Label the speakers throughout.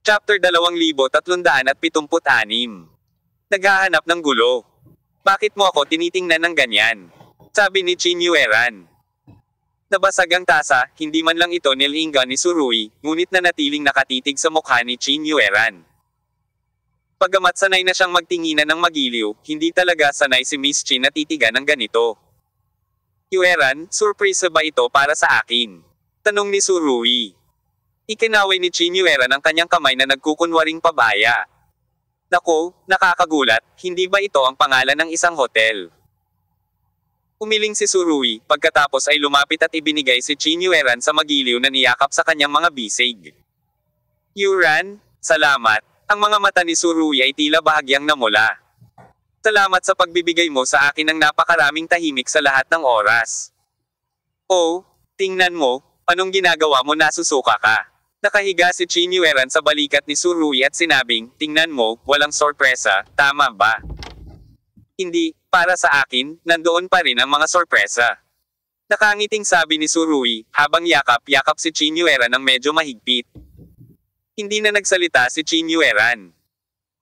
Speaker 1: Chapter 2376. Naghahanap ng gulo. Bakit mo ako tinitingnan ng ganyan? Sabi ni Qin Yueran. Nabasag ang tasa, hindi man lang ito nilinga ni Surui, ngunit nanatiling nakatitig sa mukha ni Qin Yueran. Pagamat sanay na siyang magtinginan ng magiliw, hindi talaga sanay si Miss Qin na titigan ng ganito. Yueran, surprise ba ito para sa akin? Tanong ni Surui. Ikinaway ni Qin Yueran ang kanyang kamay na nagkukunwaring pabaya. Nako, nakakagulat, hindi ba ito ang pangalan ng isang hotel? Umiling si Surui, pagkatapos ay lumapit at ibinigay si Qin Yueran sa magiliw na niyakap sa kanyang mga bisig. Yueran, salamat. Ang mga mata ni Surui ay tila bahagyang namula. Salamat sa pagbibigay mo sa akin ng napakaraming tahimik sa lahat ng oras. Oh, tingnan mo, anong ginagawa mo, nasusuka ka? Nakahiga si Qin Yueran sa balikat ni Surui at sinabing, tingnan mo, walang sorpresa, tama ba? Hindi, para sa akin, nandoon pa rin ang mga sorpresa. Nakangiting sabi ni Surui, habang yakap-yakap si Qin Yueran ng medyo mahigpit. Hindi na nagsalita si Qin Yueran.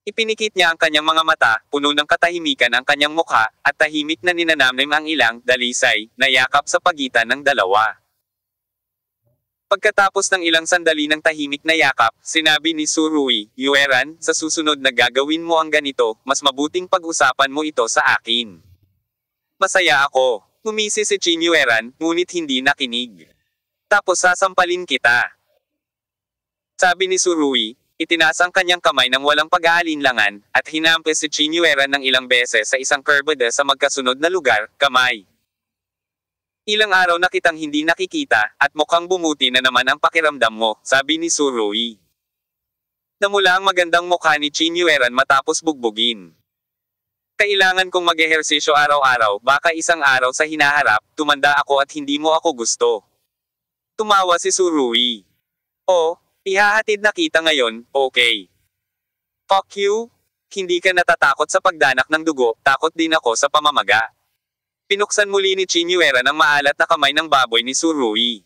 Speaker 1: Ipinikit niya ang kanyang mga mata, puno ng katahimikan ang kanyang mukha, at tahimik na ninanamnim ang ilang dalisay na yakap sa pagitan ng dalawa. Pagkatapos ng ilang sandali ng tahimik na yakap, sinabi ni Surui, Yueran, sa susunod na gagawin mo ang ganito, mas mabuting pag-usapan mo ito sa akin. Masaya ako. Ngumisi si Qin Yueran, ngunit hindi nakinig. Tapos sasampalin kita. Sabi ni Surui, itinaas ang kanyang kamay ng walang pag-aalinlangan, at hinampes si Qin Yueran ng ilang beses sa isang kurbada sa magkasunod na lugar, kamay. Ilang araw na kitang hindi nakikita, at mukhang bumuti na naman ang pakiramdam mo, sabi ni Surui. Namula ang magandang mukha ni Qin Yueran matapos bugbugin. Kailangan kong mag-ehersisyo araw-araw, baka isang araw sa hinaharap, tumanda ako at hindi mo ako gusto. Tumawa si Surui. Oh, ihahatid na kita ngayon, okay. Fuck you? Hindi ka natatakot sa pagdanak ng dugo, takot din ako sa pamamaga. Pinuksan muli ni Qin Yueran ang maalat na kamay ng baboy ni Surui.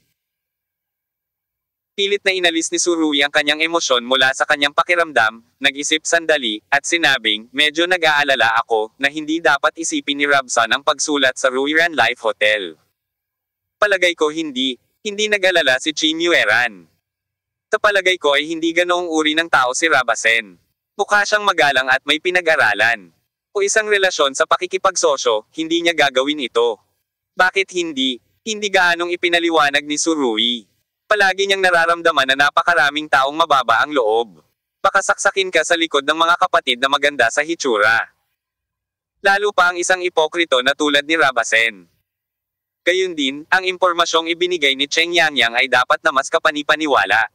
Speaker 1: Pilit na inalis ni Surui ang kanyang emosyon mula sa kanyang pakiramdam, nag-isip sandali, at sinabing, medyo nag-aalala ako, na hindi dapat isipin ni Robson ang pagsulat sa Ruiran Life Hotel. Palagay ko hindi nag-alala si Qin Yueran. Sa palagay ko ay hindi ganoong uri ng tao si Rabasen. Mukha siyang magalang at may pinag-aralan. O isang relasyon sa pakikipagsosyo, hindi niya gagawin ito. Bakit hindi? Hindi gaanong ipinaliwanag ni Surui. Palagi niyang nararamdaman na napakaraming taong mababa ang loob. Baka saksakin ka sa likod ng mga kapatid na maganda sa hitsura. Lalo pa ang isang ipokrito na tulad ni Rabasen. Gayun din, ang impormasyong ibinigay ni Cheng Yangyang ay dapat na mas kapanipaniwala.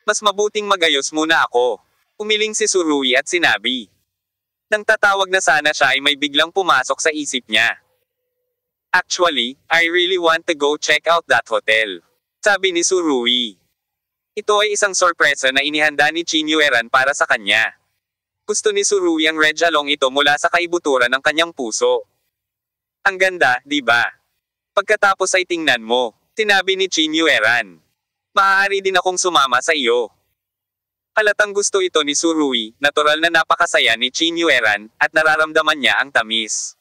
Speaker 1: Mas mabuting magayos muna ako. Umiling si Surui at sinabi. Nang tatawag na sana siya ay may biglang pumasok sa isip niya. Actually, I really want to go check out that hotel. Sabi ni Surui. Ito ay isang sorpresa na inihanda ni Qin Yueran para sa kanya. Gusto ni Surui ang red jalong ito mula sa kaibuturan ng kanyang puso. Ang ganda, di ba? Pagkatapos ay tingnan mo, sinabi ni Qin Yueran. Maaari din akong sumama sa iyo. Halatang gusto ito ni Surui, natural na napakasaya ni Qin Yueran, at nararamdaman niya ang tamis.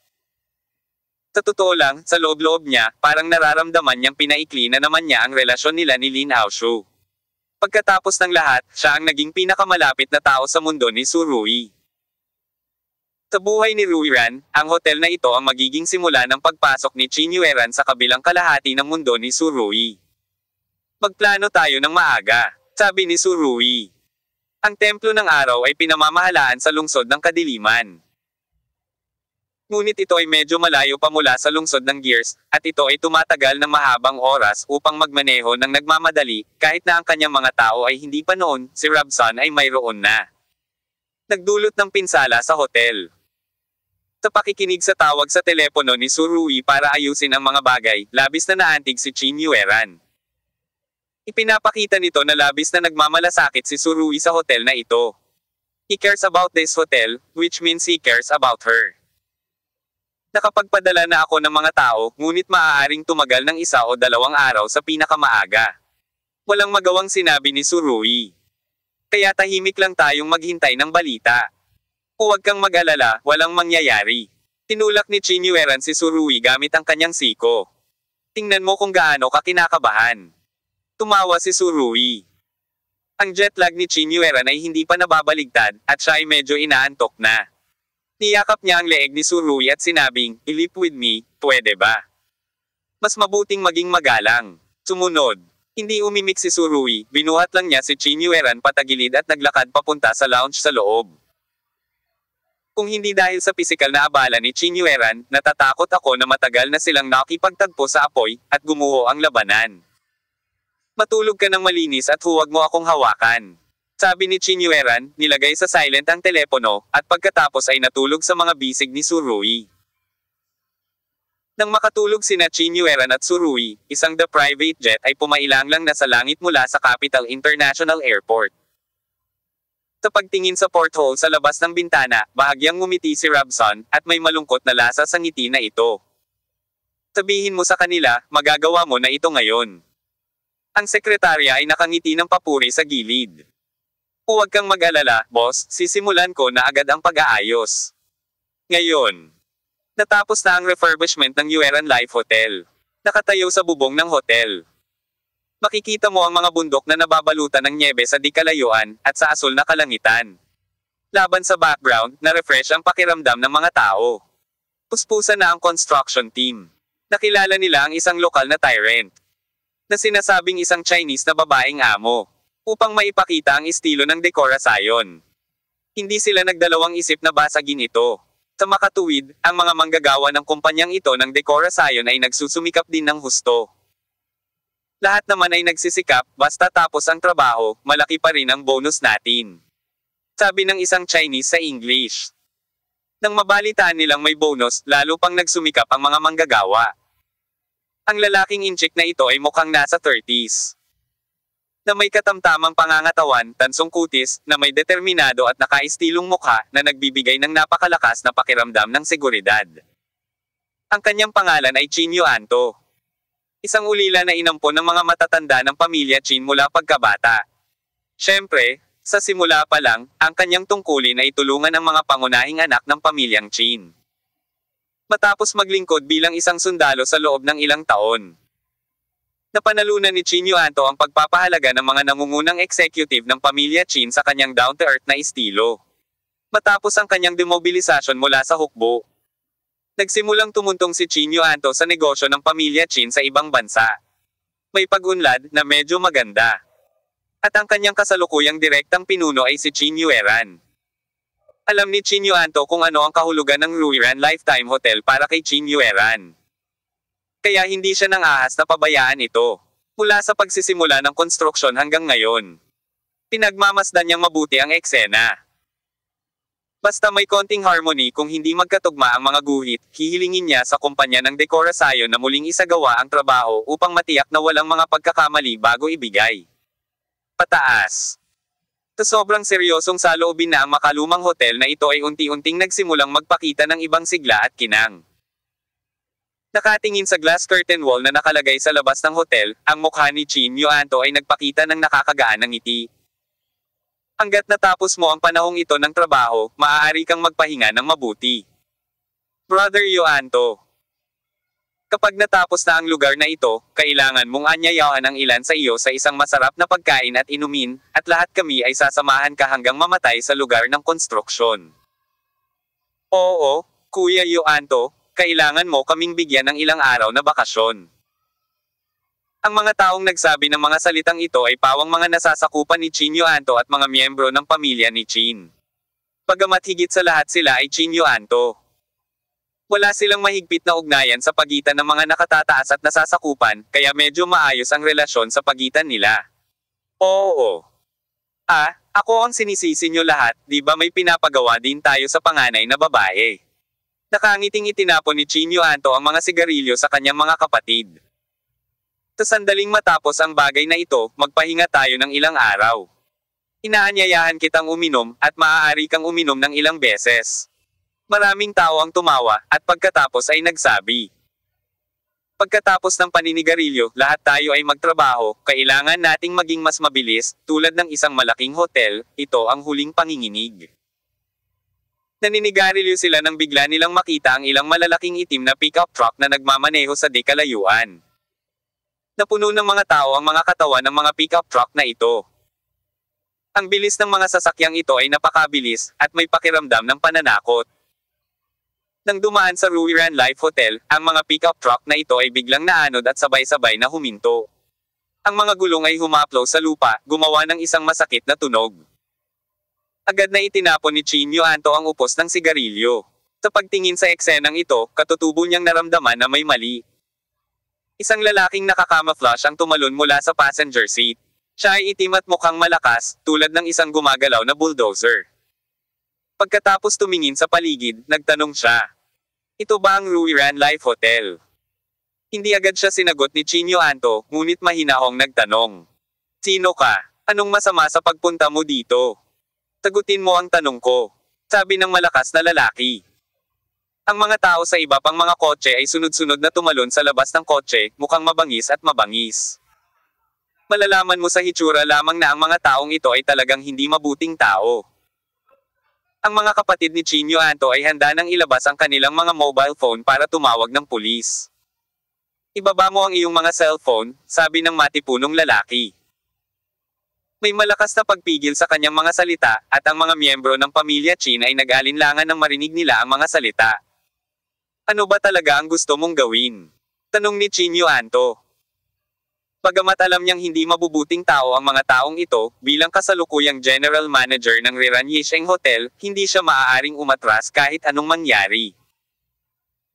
Speaker 1: Sa totoo lang, sa loob-loob niya, parang nararamdaman niyang pinaikli na naman niya ang relasyon nila ni Lin Aoshu. Pagkatapos ng lahat, siya ang naging pinakamalapit na tao sa mundo ni Surui. Sa buhay ni Ruiran, ang hotel na ito ang magiging simula ng pagpasok ni Qin Yueran sa kabilang kalahati ng mundo ni Surui. Magplano tayo ng maaga, sabi ni Surui. Ang templo ng araw ay pinamamahalaan sa lungsod ng kadiliman. Ngunit ito ay medyo malayo pa mula sa lungsod ng Gears, at ito ay tumatagal ng mahabang oras upang magmaneho ng nagmamadali, kahit na ang kanyang mga tao ay hindi pa noon, si Robson ay mayroon na. Nagdulot ng pinsala sa hotel. Sa pakikinig sa tawag sa telepono ni Surui para ayusin ang mga bagay, labis na naantig si Qin Yueran. Ipinapakita nito na labis na nagmamalasakit si Surui sa hotel na ito. He cares about this hotel, which means he cares about her. Nakapagpadala na ako ng mga tao, ngunit maaaring tumagal ng 1 o 2 araw sa pinakamaaga. Walang magawang sinabi ni Surui. Kaya tahimik lang tayong maghintay ng balita. Huwag kang mag-alala, walang mangyayari. Tinulak ni Chinyueran si Surui gamit ang kanyang siko. Tingnan mo kung gaano ka kinakabahan. Tumawa si Surui. Ang jet lag ni Chinyueran ay hindi pa nababaligtad, at siya ay medyo inaantok na. Niyakap niya ang leeg ni Surui at sinabing, "Ilip with me, pwede ba?" Mas mabuting maging magalang. Sumunod. Hindi umimik si Surui, binuhat lang niya si Chinyueran patagilid at naglakad papunta sa lounge sa loob. Kung hindi dahil sa pisikal na abala ni Chinyueran, natatakot ako na matagal na silang nakipagtagpo sa apoy, at gumuho ang labanan. Matulog ka ng malinis at huwag mo akong hawakan. Sabi ni Chinyueran, nilagay sa silent ang telepono, at pagkatapos ay natulog sa mga bisig ni Surui. Nang makatulog sina Chinyueran at Surui, isang The Private Jet ay pumailang lang na sa langit mula sa Capital International Airport. Sa pagtingin sa porthole sa labas ng bintana, bahagyang ngumiti si Robson, at may malungkot na lasa sa ngiti na ito. Sabihin mo sa kanila, magagawa mo na ito ngayon. Ang sekretarya ay nakangiti ng papuri sa gilid. Huwag kang mag-alala, boss, sisimulan ko na agad ang pag-aayos. Ngayon. Natapos na ang refurbishment ng Yueran Life Hotel. Nakatayo sa bubong ng hotel. Makikita mo ang mga bundok na nababalutan ng nyebe sa di kalayuan, at sa asul na kalangitan. Laban sa background, na-refresh ang pakiramdam ng mga tao. Puspusan na ang construction team. Nakilala nila ang isang lokal na tyrant, na sinasabing isang Chinese na babaeng amo, upang maipakita ang estilo ng dekorasyon. Hindi sila nagdalawang isip na basagin ito. Sa makatuwid, ang mga manggagawa ng kumpanyang ito ng dekorasyon ay nagsusumikap din ng husto. Lahat naman ay nagsisikap, basta tapos ang trabaho, malaki pa rin ang bonus natin. Sabi ng isang Chinese sa English. Nang mabalitaan nilang may bonus, lalo pang nagsumikap ang mga manggagawa. Ang lalaking inchik na ito ay mukhang nasa 30s. Na may katamtamang pangangatawan, tansong kutis, na may determinado at nakaistilong mukha, na nagbibigay ng napakalakas na pakiramdam ng seguridad. Ang kanyang pangalan ay Chinyo Anto. Isang ulila na inampon ng mga matatanda ng pamilya Chin mula pagkabata. Siyempre, sa simula pa lang, ang kanyang tungkulin ay tulungan ang mga pangunahing anak ng pamilyang Chin. Matapos maglingkod bilang isang sundalo sa loob ng ilang taon, napanalunan ni Chinyo Anto ang pagpapahalaga ng mga nangungunang executive ng pamilya Chin sa kanyang down-to-earth na estilo. Matapos ang kanyang demobilisasyon mula sa hukbo, nagsimulang tumuntong si Chinyo Anto sa negosyo ng pamilya Chin sa ibang bansa. May pag-unlad na medyo maganda. At ang kanyang kasalukuyang direktang pinuno ay si Chinyueran. Alam ni Chinyo Anto kung ano ang kahulugan ng Ruiran Lifetime Hotel para kay Chinyueran. Kaya hindi siya nang ahas na pabayaan ito. Mula sa pagsisimula ng konstruksyon hanggang ngayon, pinagmamasdan niyang mabuti ang eksena. Basta may konting harmony kung hindi magkatugma ang mga guhit, hihilingin niya sa kumpanya ng dekorasyon na muling isagawa ang trabaho upang matiyak na walang mga pagkakamali bago ibigay. Pataas. Sa sobrang seryosong saloobin na ang makalumang hotel na ito ay unti-unting nagsimulang magpakita ng ibang sigla at kinang. Nakatingin sa glass curtain wall na nakalagay sa labas ng hotel, ang mukha ni Chinyo Anto ay nagpakita ng nakakagaan ng ngiti. Hanggat natapos mo ang panahong ito ng trabaho, maaari kang magpahinga ng mabuti. Brother Yoanto. Kapag natapos na ang lugar na ito, kailangan mong anyayahan ang ilan sa iyo sa isang masarap na pagkain at inumin, at lahat kami ay sasamahan ka hanggang mamatay sa lugar ng konstruksyon. Oo, Kuya Yoanto, kailangan mo kaming bigyan ng ilang araw na bakasyon. Ang mga taong nagsabi ng mga salitang ito ay pawang mga nasasakupan ni Chinyo Anto at mga miyembro ng pamilya ni Chin. Bagamat higit sa lahat sila ay Chinyo Anto. Wala silang mahigpit na ugnayan sa pagitan ng mga nakatataas at nasasakupan, kaya medyo maayos ang relasyon sa pagitan nila. Oo. Ako ang sinisisi nyo lahat, di ba may pinapagawa din tayo sa panganay na babae? Nakangiting itinapon ni Chinyo Anto ang mga sigarilyo sa kanyang mga kapatid. Sa sandaling matapos ang bagay na ito, magpahinga tayo ng ilang araw. Inaanyayahan kitang uminom, at maaari kang uminom ng ilang beses. Maraming tao ang tumawa, at pagkatapos ay nagsabi, Pagkatapos ng paninigarilyo, lahat tayo ay magtrabaho, kailangan nating maging mas mabilis, tulad ng isang malaking hotel, ito ang huling panginginig. Naninigarilyo sila nang bigla nilang makita ang ilang malalaking itim na pickup truck na nagmamaneho sa di kalayuan. Napuno ng mga tao ang mga katawan ng mga pickup truck na ito. Ang bilis ng mga sasakyang ito ay napakabilis, at may pakiramdam ng pananakot. Nang dumaan sa Ruiran Life Hotel, ang mga pickup truck na ito ay biglang naanod at sabay-sabay na huminto. Ang mga gulong ay humaplo sa lupa, gumawa ng isang masakit na tunog. Agad na itinapon ni Chinyo Anto ang upos ng sigarilyo. Sa pagtingin sa eksenang ito, katutubo niyang naramdaman na may mali. Isang lalaking nakakamouflage ang tumalon mula sa passenger seat. Siya ay itim at mukhang malakas, tulad ng isang gumagalaw na bulldozer. Pagkatapos tumingin sa paligid, nagtanong siya. Ito ba ang Ruiran Life Hotel? Hindi agad siya sinagot ni Chinyo Anto, ngunit mahinahong nagtanong. Sino ka? Anong masama sa pagpunta mo dito? Sagutin mo ang tanong ko. Sabi ng malakas na lalaki. Ang mga tao sa iba pang mga kotse ay sunod-sunod na tumalon sa labas ng kotse, mukhang mabangis at mabangis. Malalaman mo sa hitsura lamang na ang mga taong ito ay talagang hindi mabuting tao. Ang mga kapatid ni Chinyo Anto ay handa nang ilabas ang kanilang mga mobile phone para tumawag ng pulis. Ibaba mo ang iyong mga cellphone, sabi ng matipunong lalaki. May malakas na pagpigil sa kanyang mga salita, at ang mga miyembro ng pamilya Chin ay nag-alinlangan nang marinig nila ang mga salita. Ano ba talaga ang gusto mong gawin? Tanong ni Chinyo Anto. Bagamat alam niyang hindi mabubuting tao ang mga taong ito, bilang kasalukuyang general manager ng Riran Yisheng Hotel, hindi siya maaaring umatras kahit anong mangyari.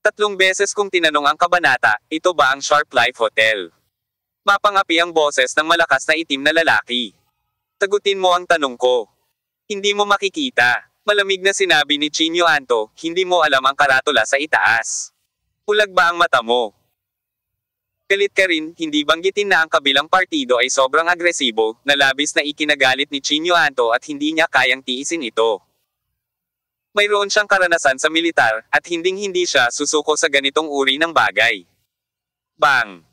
Speaker 1: 3 beses kong tinanong ang kabanata, ito ba ang Sharp Life Hotel? Mapangapi ang boses ng malakas na itim na lalaki. Sagutin mo ang tanong ko. Hindi mo makikita. Malamig na sinabi ni Chinyo Anto, hindi mo alam ang karatula sa itaas. Pulag ba ang mata mo? Galit ka rin, hindi banggitin na ang kabilang partido ay sobrang agresibo, na labis na ikinagalit ni Chinyo Anto at hindi niya kayang tiisin ito. Mayroon siyang karanasan sa militar, at hinding-hindi siya susuko sa ganitong uri ng bagay. Bang!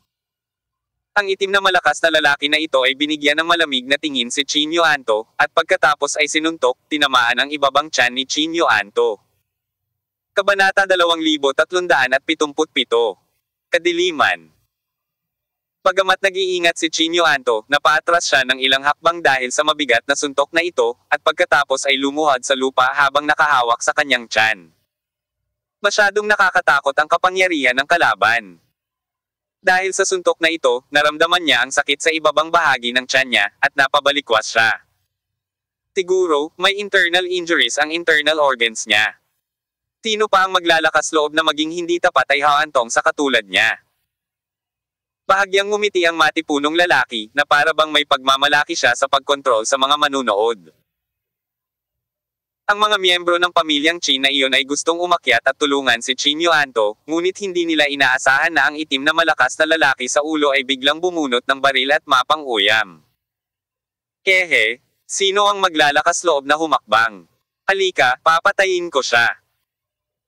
Speaker 1: Ang itim na malakas na lalaki na ito ay binigyan ng malamig na tingin si Chinyo Anto, at pagkatapos ay sinuntok, tinamaan ang ibabang tiyan ni Chinyo Anto. Kabanata 2377. Kadiliman. Bagamat nag-iingat si Chinyo Anto, napaatras siya ng ilang hakbang dahil sa mabigat na suntok na ito, at pagkatapos ay lumuhod sa lupa habang nakahawak sa kanyang tiyan. Masyadong nakakatakot ang kapangyarihan ng kalaban. Dahil sa suntok na ito, naramdaman niya ang sakit sa ibabang bahagi ng tiyan niya, at napabalikwas siya. Siguro, may internal injuries ang internal organs niya. Sino pa ang maglalakas loob na maging hindi tapat ay haantong sa katulad niya? Bahagyang ngumiti ang matipunong lalaki, na para bang may pagmamalaki siya sa pagkontrol sa mga manunood. Ang mga miyembro ng pamilyang Chin na iyon ay gustong umakyat at tulungan si Chinyo Anto, ngunit hindi nila inaasahan na ang itim na malakas na lalaki sa ulo ay biglang bumunot ng baril at mapang-uyam. Kehe, sino ang maglalakas loob na humakbang? Halika, papatayin ko siya.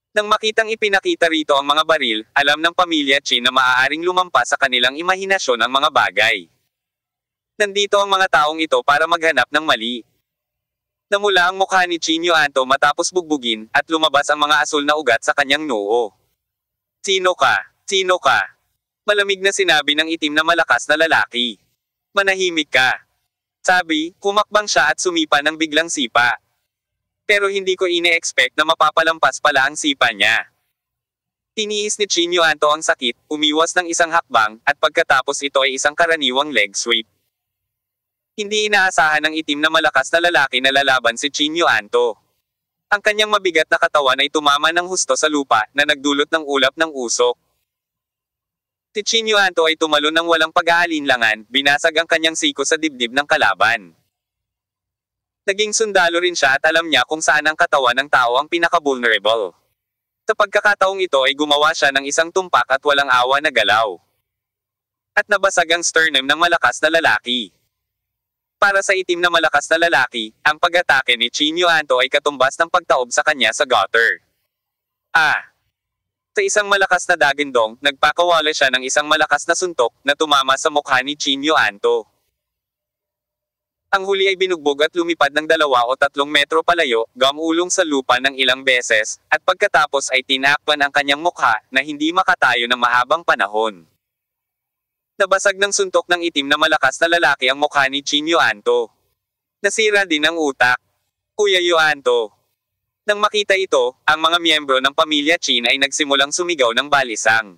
Speaker 1: Nang makitang ipinakita rito ang mga baril, alam ng pamilya Chin na maaaring lumampas sa kanilang imahinasyon ang mga bagay. Nandito ang mga taong ito para maghanap ng mali. Namula ang mukha ni Chinyo Anto matapos bugbugin, at lumabas ang mga asul na ugat sa kanyang noo. Sino ka? Sino ka? Malamig na sinabi ng itim na malakas na lalaki. Manahimik ka. Sabi, humakbang siya at sumipa ng biglang sipa. Pero hindi ko ine-expect na mapapalampas pala ang sipa niya. Tiniis ni Chinyo Anto ang sakit, umiwas ng isang hakbang, at pagkatapos ito ay isang karaniwang leg sweep. Hindi inaasahan ng itim na malakas na lalaki na lalaban si Chinyo Anto. Ang kanyang mabigat na katawan ay tumama ng husto sa lupa, na nagdulot ng ulap ng usok. Si Chinyo Anto ay tumalon ng walang pag-aalinlangan, binasag ang kanyang siko sa dibdib ng kalaban. Naging sundalo rin siya at alam niya kung saan ang katawan ng tao ang pinaka-vulnerable. Sa pagkakataong ito ay gumawa siya ng isang tumpak at walang awa na galaw. At nabasag ang sternum ng malakas na lalaki. Para sa itim na malakas na lalaki, ang pag-atake ni Chinyo Anto ay katumbas ng pagtaob sa kanya sa gutter. Sa isang malakas na dagindong, nagpakawala siya ng isang malakas na suntok na tumama sa mukha ni Chinyo Anto. Ang huli ay binugbog at lumipad ng 2 o 3 metro palayo, gumulong sa lupa ng ilang beses, at pagkatapos ay tinakpan ang kanyang mukha na hindi makatayo ng mahabang panahon. Nabasag ng suntok ng itim na malakas na lalaki ang mukha ni Chinyo Anto. Nasira din ang utak. Kuya Yoanto. Nang makita ito, ang mga miyembro ng pamilya Chin ay nagsimulang sumigaw ng balisang.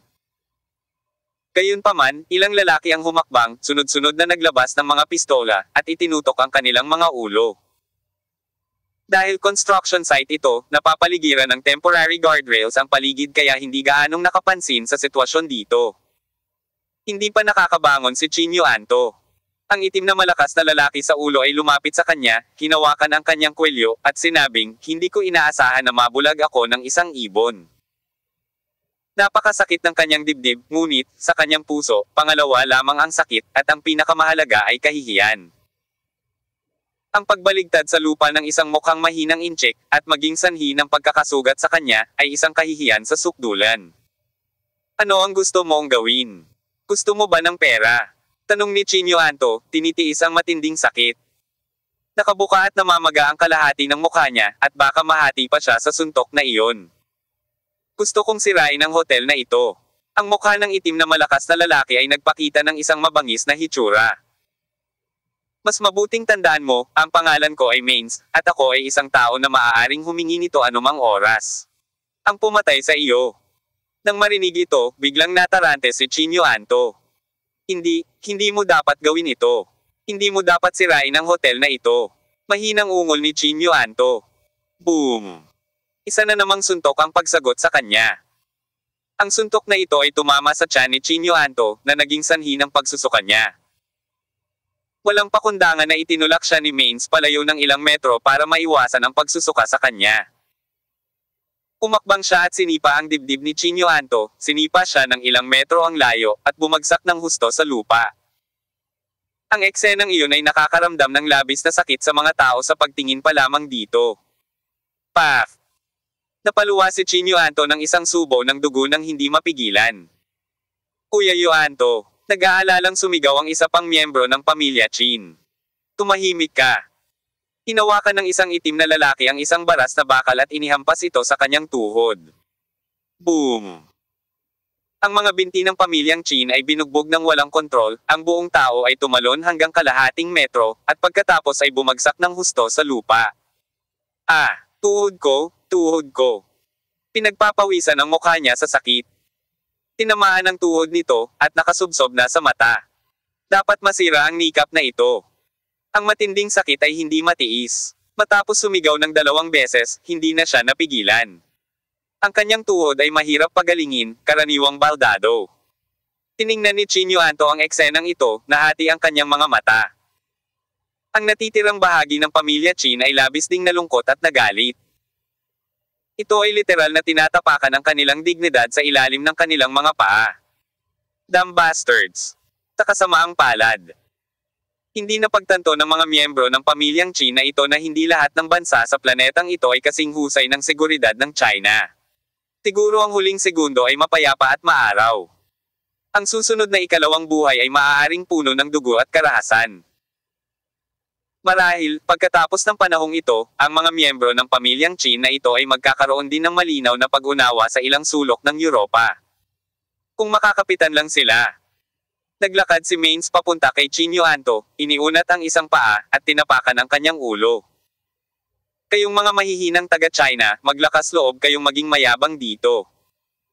Speaker 1: Gayunpaman, ilang lalaki ang humakbang, sunod-sunod na naglabas ng mga pistola, at itinutok ang kanilang mga ulo. Dahil construction site ito, napapaligiran ng temporary guardrails ang paligid kaya hindi gaanong nakapansin sa sitwasyon dito. Hindi pa nakakabangon si Chinyo Anto. Ang itim na malakas na lalaki sa ulo ay lumapit sa kanya, hinawakan ang kanyang kwelyo, at sinabing, hindi ko inaasahan na mabulag ako ng isang ibon. Napakasakit ng kanyang dibdib, ngunit, sa kanyang puso, pangalawa lamang ang sakit, at ang pinakamahalaga ay kahihiyan. Ang pagbaligtad sa lupa ng isang mukhang mahinang inchik, at maging sanhi ng pagkakasugat sa kanya, ay isang kahihiyan sa sukdulan. Ano ang gusto mong gawin? Gusto mo ba ng pera? Tanong ni Chinyo Anto, tinitiis ang matinding sakit. Nakabuka at namamaga ang kalahati ng mukha niya, at baka mahati pa siya sa suntok na iyon. Gusto kong sirain ang hotel na ito. Ang mukha ng itim na malakas na lalaki ay nagpakita ng isang mabangis na hitsura. Mas mabuting tandaan mo, ang pangalan ko ay Mains, at ako ay isang tao na maaaring humingi nito anumang oras. Ang pumatay sa iyo. Nang marinig ito, biglang natarante si Chinyo Anto. Hindi mo dapat gawin ito. Hindi mo dapat sirain ang hotel na ito. Mahinang ungol ni Chinyo Anto. Boom! Isa na namang suntok ang pagsagot sa kanya. Ang suntok na ito ay tumama sa tiyan ni Chinyo Anto, na naging sanhi ng pagsusuka niya. Walang pakundangan na itinulak siya ni Mains palayo ng ilang metro para maiwasan ang pagsusuka sa kanya. Umakbang siya at sinipa ang dibdib ni Chinyo Anto, sinipa siya ng ilang metro ang layo, at bumagsak ng husto sa lupa. Ang eksenang iyon ay nakakaramdam ng labis na sakit sa mga tao sa pagtingin pa lamang dito. Paf! Napaluwa si Chinyo Anto ng isang subo ng dugo nang hindi mapigilan. Kuya Yoanto, nag-aalalang sumigaw ang isa pang miyembro ng pamilya Chin. Tumahimik ka. Hinawakan ng isang itim na lalaki ang isang baras na bakal at inihampas ito sa kanyang tuhod. Boom! Ang mga binti ng pamilyang Chin ay binugbog ng walang kontrol, ang buong tao ay tumalon hanggang kalahating metro, at pagkatapos ay bumagsak ng husto sa lupa. Ah! Tuhod ko. Pinagpapawisan ang mukha niya sa sakit. Tinamaan ang tuhod nito, at nakasubsob na sa mata. Dapat masira ang kneecap na ito. Ang matinding sakit ay hindi matiis. Matapos sumigaw ng 2 beses, hindi na siya napigilan. Ang kanyang tuhod ay mahirap pagalingin, karaniwang baldado. Tiningnan ni Chinyo Anto ang eksenang ito, nahati ang kanyang mga mata. Ang natitirang bahagi ng pamilya Chin ay labis ding nalungkot at nagalit. Ito ay literal na tinatapakan ang kanilang dignidad sa ilalim ng kanilang mga paa. Damn bastards! Sa kasamaang palad. Hindi napagtanto ng mga miyembro ng pamilyang Chin na ito na hindi lahat ng bansa sa planetang ito ay kasing husay ng seguridad ng China. Siguro ang huling segundo ay mapayapa at maaraw. Ang susunod na ikalawang buhay ay maaaring puno ng dugo at karahasan. Marahil, pagkatapos ng panahong ito, ang mga miyembro ng pamilyang Chin na ito ay magkakaroon din ng malinaw na pag-unawa sa ilang sulok ng Europa. Kung makakapitan lang sila. Naglakad si Mains papunta kay Chinyo Anto, iniunat ang isang paa, at tinapakan ang kanyang ulo. Kayong mga mahihinang taga-China, maglakas loob kayong maging mayabang dito.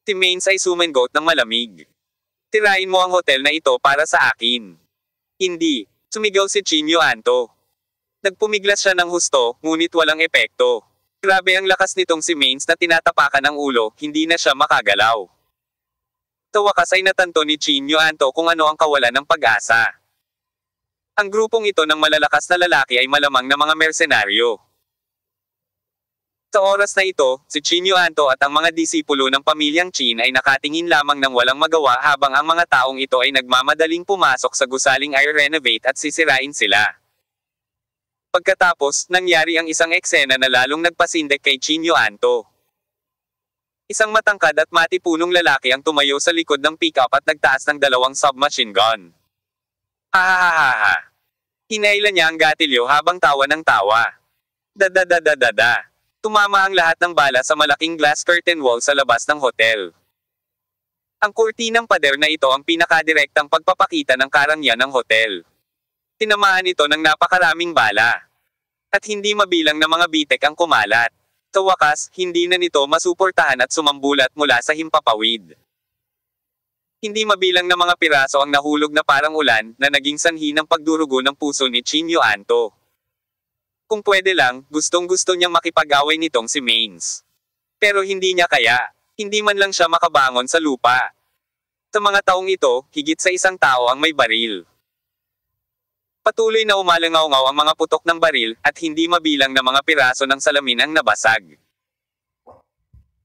Speaker 1: Si Mains ay sumengot ng malamig. Tirain mo ang hotel na ito para sa akin. Hindi, sumigaw si Chinyo Anto. Nagpumiglas siya ng husto, ngunit walang epekto. Grabe ang lakas nitong si Mains na tinatapakan ang ulo, hindi na siya makagalaw. Sa wakas ay natanto ni Chinyo Anto kung ano ang kawalan ng pag-asa. Ang grupong ito ng malalakas na lalaki ay malamang na mga mersenaryo. Sa oras na ito, si Chinyo Anto at ang mga disipulo ng pamilyang Chin ay nakatingin lamang ng walang magawa habang ang mga taong ito ay nagmamadaling pumasok sa gusaling i-renovate at sisirain sila. Pagkatapos, nangyari ang isang eksena na lalong nagpasindek kay Chinyo Anto. Isang matangkad at matipunong lalaki ang tumayo sa likod ng pickup at nagtaas ng dalawang submachine gun. Hahaha. Hinailan niya ang gatilyo habang tawa ng tawa. Dadadadadada. Tumama ang lahat ng bala sa malaking glass curtain wall sa labas ng hotel. Ang kurtinang pader na ito ang pinakadirektang pagpapakita ng karangyaan ng hotel. Tinamaan ito ng napakaraming bala. At hindi mabilang na mga bitek ang kumalat. Sa wakas, hindi na nito masuportahan at sumambulat mula sa himpapawid. Hindi mabilang na mga piraso ang nahulog na parang ulan na naging sanhi ng pagdurugo ng puso ni Chinyo Anto. Kung pwede lang, gustong-gusto niyang makipag-away nitong si Maines. Pero hindi niya kaya, hindi man lang siya makabangon sa lupa. Sa mga taong ito, higit sa isang tao ang may baril. Patuloy na umalangaw-ngaw ang mga putok ng baril at hindi mabilang na mga piraso ng salamin ang nabasag.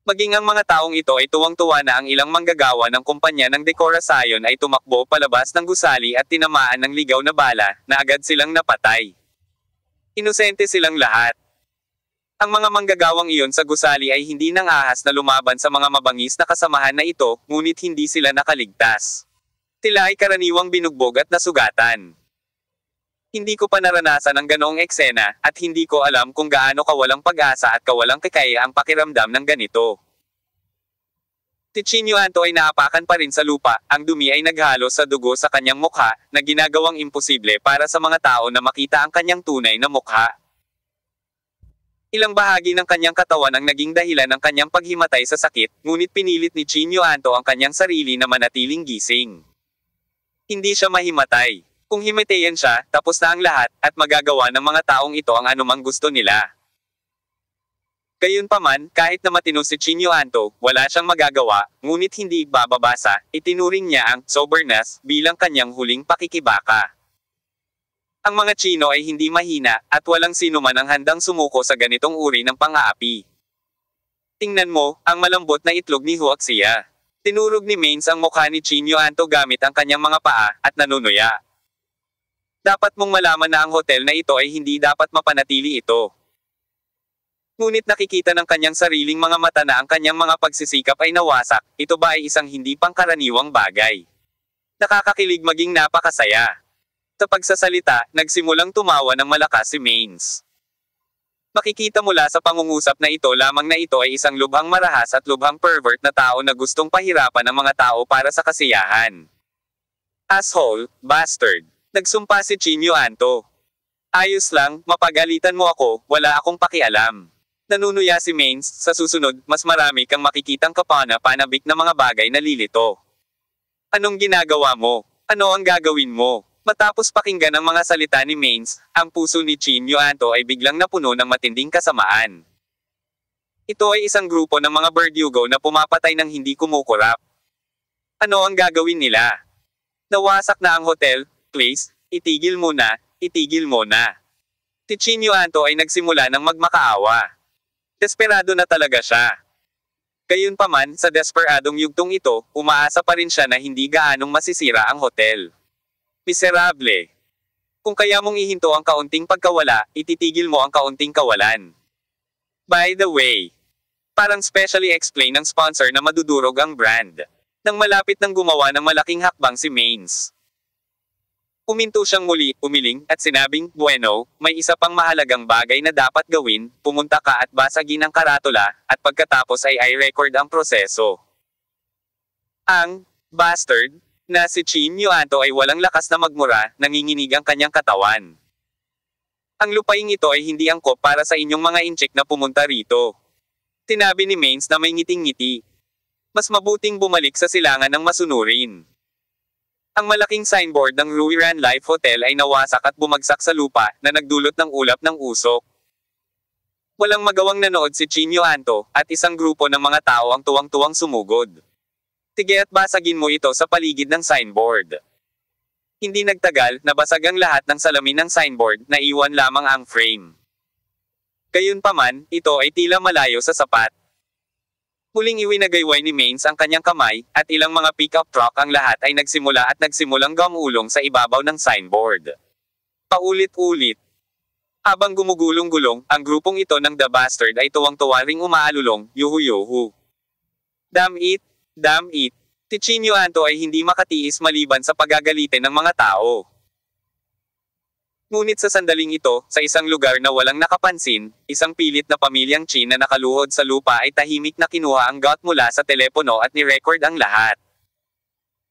Speaker 1: Maging ang mga taong ito ay tuwang-tuwa na ang ilang manggagawa ng kumpanya ng dekorasyon ay tumakbo palabas ng gusali at tinamaan ng ligaw na bala na agad silang napatay. Inosente silang lahat. Ang mga manggagawang iyon sa gusali ay hindi nang ahas na lumaban sa mga mabangis na kasamahan na ito, ngunit hindi sila nakaligtas. Sila ay karaniwang binugbog at nasugatan. Hindi ko pa naranasan ang ganoong eksena, at hindi ko alam kung gaano kawalang pag-asa at kawalang kikaya ang pakiramdam ng ganito. Si Chinyo Anto ay naapakan pa rin sa lupa, ang dumi ay naghalo sa dugo sa kanyang mukha, na ginagawang imposible para sa mga tao na makita ang kanyang tunay na mukha. Ilang bahagi ng kanyang katawan ang naging dahilan ng kanyang paghimatay sa sakit, ngunit pinilit ni Chinyo Anto ang kanyang sarili na manatiling gising. Hindi siya mahimatay. Kung himatayan siya, tapos na ang lahat, at magagawa ng mga taong ito ang anumang gusto nila. Gayunpaman, kahit na matino si Chinyo Anto, wala siyang magagawa, ngunit hindi bababasa, itinuring niya ang soberness bilang kanyang huling pakikibaka. Ang mga Chino ay hindi mahina, at walang sino man ang handang sumuko sa ganitong uri ng pang-aapi. Tingnan mo, ang malambot na itlog ni Huaxia. Tinurog ni Maines ang mukha ni Chinyo Anto gamit ang kanyang mga paa, at nanunuya. Dapat mong malaman na ang hotel na ito ay hindi dapat mapanatili ito. Ngunit nakikita ng kanyang sariling mga mata na ang kanyang mga pagsisikap ay nawasak, ito ba ay isang hindi pangkaraniwang bagay? Nakakakilig maging napakasaya. Sa pagsasalita, nagsimulang tumawa ng malakas si Maines. Makikita mula sa pangungusap na ito lamang na ito ay isang lubhang marahas at lubhang pervert na tao na gustong pahirapan ang mga tao para sa kasiyahan. Asshole, bastard. Nagsumpa si Chinyo Anto. Ayos lang, mapagalitan mo ako, wala akong pakialam. Nanunuya si Maines, sa susunod, mas marami kang makikitang kapana-panabik na mga bagay na lilito. Anong ginagawa mo? Ano ang gagawin mo? Matapos pakinggan ang mga salita ni Maines, ang puso ni Chinyo Anto ay biglang napuno ng matinding kasamaan. Ito ay isang grupo ng mga berdugo na pumapatay ng hindi kumukurap. Ano ang gagawin nila? Nawasak na ang hotel, please, itigil mo na, itigil mo na. Si Chinyo Anto ay nagsimula ng magmakaawa. Desperado na talaga siya. Gayunpaman, sa desperadong yugtong ito, umaasa pa rin siya na hindi gaanong masisira ang hotel. Miserable. Kung kaya mong ihinto ang kaunting pagkawala, ititigil mo ang kaunting kawalan. By the way, parang specially explain ng sponsor na madudurog ang brand. Nang malapit nang gumawa ng malaking hakbang si Maines. Uminto siyang muli, umiling, at sinabing, bueno, may isa pang mahalagang bagay na dapat gawin, pumunta ka at basagin ang karatula, at pagkatapos ay i-record ang proseso. Ang bastard na si Chinyo Anto ay walang lakas na magmura, nanginginig ang kanyang katawan. Ang lupaing ito ay hindi angkop para sa inyong mga inchik na pumunta rito. Tinabi ni Maines na may ngiting-ngiti. Mas mabuting bumalik sa silangan ng masunurin. Ang malaking signboard ng Ruiran Life Hotel ay nawasak at bumagsak sa lupa na nagdulot ng ulap ng usok. Walang magawang nanood si Chinyo Anto at isang grupo ng mga tao ang tuwang-tuwang sumugod. Sige at basagin mo ito sa paligid ng signboard. Hindi nagtagal, nabasag ang lahat ng salamin ng signboard, naiwan lamang ang frame. Gayunpaman, ito ay tila malayo sa sapat. Muling iwinagayway ni Maines ang kanyang kamay, at ilang mga pickup truck ang lahat ay nagsimulang gumulong sa ibabaw ng signboard. Paulit-ulit. Habang gumugulong-gulong, ang grupong ito ng The Bastard ay tuwang-tuwa ring umaalulong, yuhu-yuhu. Damn it, damn it. Si Chinyo Anto ay hindi makatiis maliban sa pagagalitin ng mga tao. Ngunit sa sandaling ito, sa isang lugar na walang nakapansin, isang pilit na pamilyang Chin na nakaluhod sa lupa ay tahimik na kinuha ang GOAT mula sa telepono at ni-record ang lahat.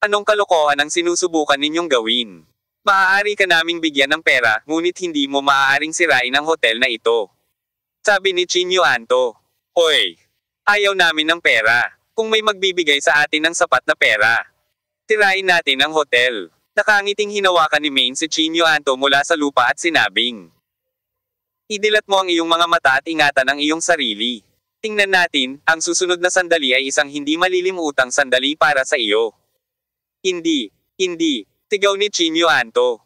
Speaker 1: Anong kalokohan ang sinusubukan ninyong gawin? Maaari ka naming bigyan ng pera, ngunit hindi mo maaaring sirain ang hotel na ito. Sabi ni Chinyo Anto. Hoy! Ayaw namin ng pera. Kung may magbibigay sa atin ng sapat na pera, tirain natin ang hotel. Nakangiting hinawakan ni Maine si Chinyo Anto mula sa lupa at sinabing, idilat mo ang iyong mga mata at ingatan ang iyong sarili. Tingnan natin, ang susunod na sandali ay isang hindi malilimutang sandali para sa iyo. Hindi, sigaw ni Chinyo Anto.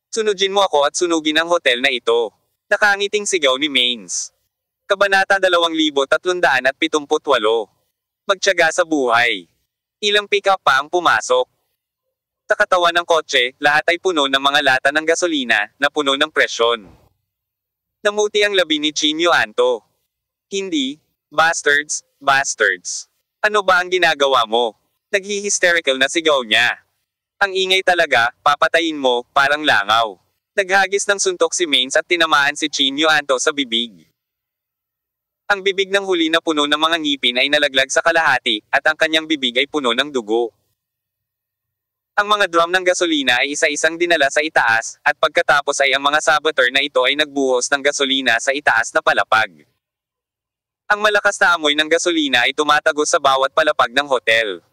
Speaker 1: Sunugin mo ako at sunugin ang hotel na ito. Nakangiting sigaw ni Maines. Kabanata 2378. Magtiyaga sa buhay. Ilang pick-up pa ang pumasok. Sa katawan ng kotse, lahat ay puno ng mga lata ng gasolina, na puno ng presyon. Namuti ang labi ni Chinyo Anto. Hindi, bastards. Ano ba ang ginagawa mo? Naghi-hysterical na sigaw niya. Ang ingay talaga, papatayin mo, parang langaw. Naghagis ng suntok si Maines at tinamaan si Chinyo Anto sa bibig. Ang bibig ng huli na puno ng mga ngipin ay nalaglag sa kalahati, at ang kanyang bibig ay puno ng dugo. Ang mga drum ng gasolina ay isa-isang dinala sa itaas, at pagkatapos ay ang mga saboteur na ito ay nagbuhos ng gasolina sa itaas na palapag. Ang malakas na amoy ng gasolina ay tumatagos sa bawat palapag ng hotel.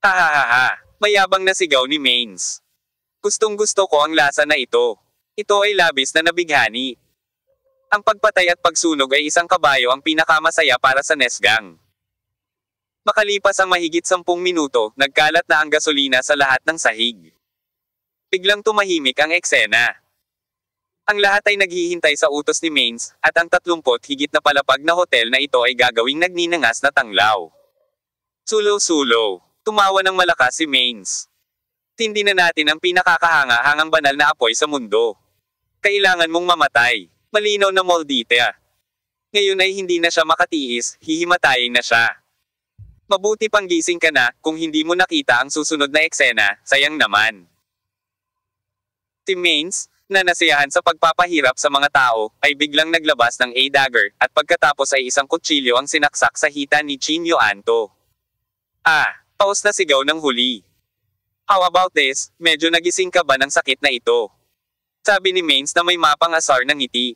Speaker 1: Hahaha, mayabang na sigaw ni Maines. Gustong-gusto ko ang lasa na ito. Ito ay labis na nabighani. Ang pagpatay at pagsunog ay isang kabayo ang pinakamasaya para sa Nesgang. Makalipas ang mahigit 10 minuto, nagkalat na ang gasolina sa lahat ng sahig. Biglang tumahimik ang eksena. Ang lahat ay naghihintay sa utos ni Maines, at ang 30 higit na palapag na hotel na ito ay gagawing nagninangas na tanglaw. Sulo. Tumawa ng malakas si Maines. Tindi na natin ang pinakakahanga-hangang banal na apoy sa mundo. Kailangan mong mamatay. Malinaw na Moldita. Ngayon ay hindi na siya makatiis, hihimatayin na siya. Mabuti pang gising ka na, kung hindi mo nakita ang susunod na eksena, sayang naman. Si Maines, na nasiyahan sa pagpapahirap sa mga tao, ay biglang naglabas ng A-dagger, at pagkatapos ay isang kutsilyo ang sinaksak sa hita ni Chinyo Anto. Paus na sigaw ng huli. How about this, medyo nagising ka ba ng sakit na ito? Sabi ni Maines na may mapang asar ng ngiti.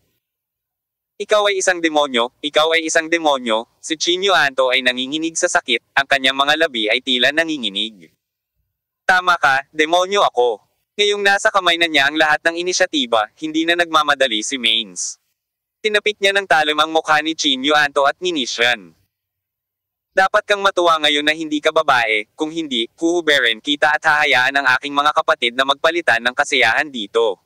Speaker 1: Ikaw ay isang demonyo, si Chinyo Anto ay nanginginig sa sakit, ang kanyang mga labi ay tila nanginginig. Tama ka, demonyo ako. Ngayong nasa kamay na niya ang lahat ng inisyatiba, hindi na nagmamadali si Maines. Tinapik niya ng talim ang mukha ni Chinyo Anto at nginisyan. Dapat kang matuwa ngayon na hindi ka babae, kung hindi, huhuberin kita at hahayaan ang aking mga kapatid na magpalitan ng kasiyahan dito.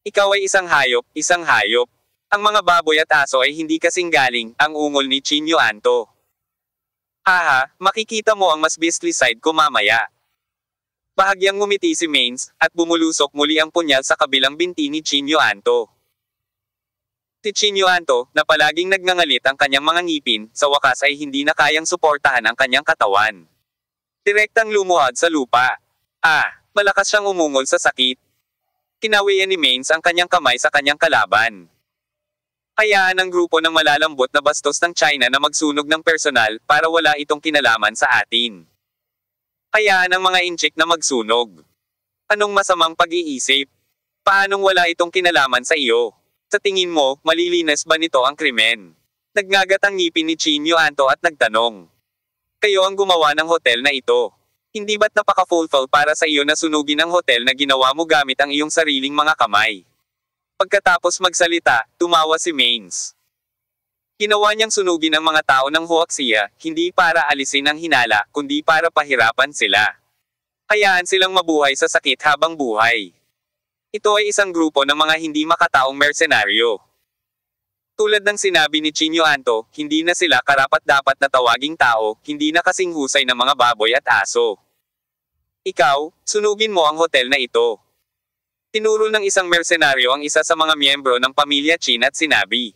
Speaker 1: Ikaw ay isang hayop. Ang mga baboy at aso ay hindi kasing galing, ang ungol ni Chinyo Anto. Makikita mo ang mas beastly side ko mamaya. Bahagyang ngumiti si Maines, at bumulusok muli ang punyal sa kabilang binti ni Chinyo Anto. Si Chinyo Anto, na palaging nagngangalit ang kanyang mga ngipin, sa wakas ay hindi na kayang suportahan ang kanyang katawan. Direktang lumuhod sa lupa. Malakas siyang umungol sa sakit. Kinawian ni Maines ang kanyang kamay sa kanyang kalaban. Hayaan ang grupo ng malalambot na bastos ng China na magsunog ng personal para wala itong kinalaman sa atin. Hayaan ang mga inchik na magsunog. Anong masamang pag-iisip? Paanong wala itong kinalaman sa iyo? Sa tingin mo, malilinis ba nito ang krimen? Nagngagat ang ngipin ni Chinyo Anto at nagtanong. Kayo ang gumawa ng hotel na ito. Hindi ba't napaka-fulfill para sa iyo na sunugin ang hotel na ginawa mo gamit ang iyong sariling mga kamay? Pagkatapos magsalita, tumawa si Maines. Ginawa niyang sunugin ang mga tao ng Huaxia, hindi para alisin ang hinala, kundi para pahirapan sila. Hayaan silang mabuhay sa sakit habang buhay. Ito ay isang grupo ng mga hindi makataong mersenaryo. Tulad ng sinabi ni Chinyo Anto, hindi na sila karapat-dapat na tawaging tao, hindi na kasing husay ng mga baboy at aso. Ikaw, sunugin mo ang hotel na ito. Tinuro ng isang mersenaryo ang isa sa mga miyembro ng pamilya Chin at sinabi.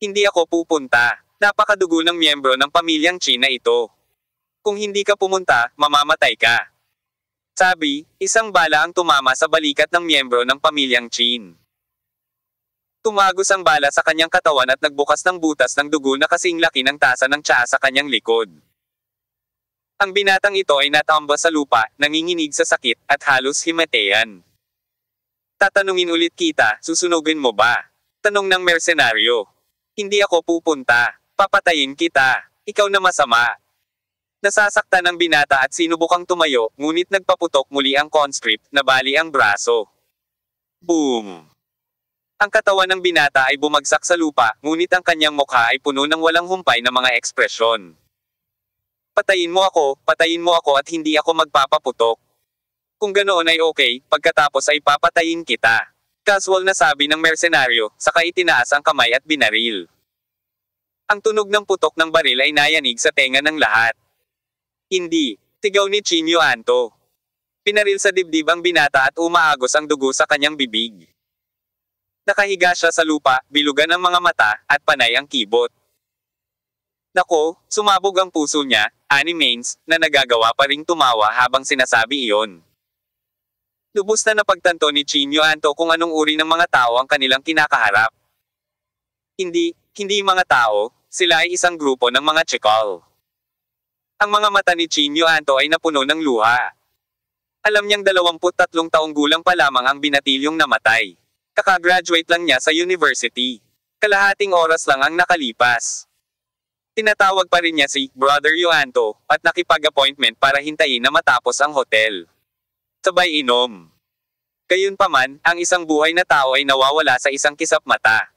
Speaker 1: Hindi ako pupunta. Napakadugo ng miyembro ng pamilyang Qin na ito. Kung hindi ka pumunta, mamamatay ka. Sabi, isang bala ang tumama sa balikat ng miyembro ng pamilyang Qin. Tumagos ang bala sa kanyang katawan at nagbukas ng butas ng dugo na kasing laki ng tasa ng tsaa sa kanyang likod. Ang binatang ito ay natamba sa lupa, nanginginig sa sakit, at halos himatayan. Tatanungin ulit kita, susunugin mo ba? Tanong ng mersenaryo. Hindi ako pupunta. Papatayin kita. Ikaw na masama. Nasasaktan ang binata at sinubukang tumayo, ngunit nagpaputok muli ang conscript, na bali ang braso. Boom! Ang katawan ng binata ay bumagsak sa lupa, ngunit ang kanyang mukha ay puno ng walang humpay na mga ekspresyon. Patayin mo ako at hindi ako magpapaputok. Kung ganoon ay okay, pagkatapos ay papatayin kita. Casual na sabi ng mersenaryo, saka itinaas ang kamay at binaril. Ang tunog ng putok ng baril ay nayanig sa tenga ng lahat. Hindi, sigaw ni Qin Yuanto. Pinaril sa dibdib ang binata at umaagos ang dugo sa kanyang bibig. Nakahiga siya sa lupa, bilugan ang mga mata, at panay ang kibot. Nako, sumabog ang puso niya, ani Mains, na nagagawa pa ring tumawa habang sinasabi iyon. Lubos na napagtanto ni Qin Yuanto kung anong uri ng mga tao ang kanilang kinakaharap. Hindi mga tao, sila ay isang grupo ng mga Chikal. Ang mga mata ni Qin Yuanto ay napuno ng luha. Alam niyang 23 taong gulang pa lamang ang binatilyong namatay. Kakagraduate lang niya sa university. Kalahating oras lang ang nakalipas. Tinatawag pa rin niya si Brother Yuanto at nakipag-appointment para hintayin na matapos ang hotel. Sabay inom. Gayunpaman, ang isang buhay na tao ay nawawala sa isang kisap mata.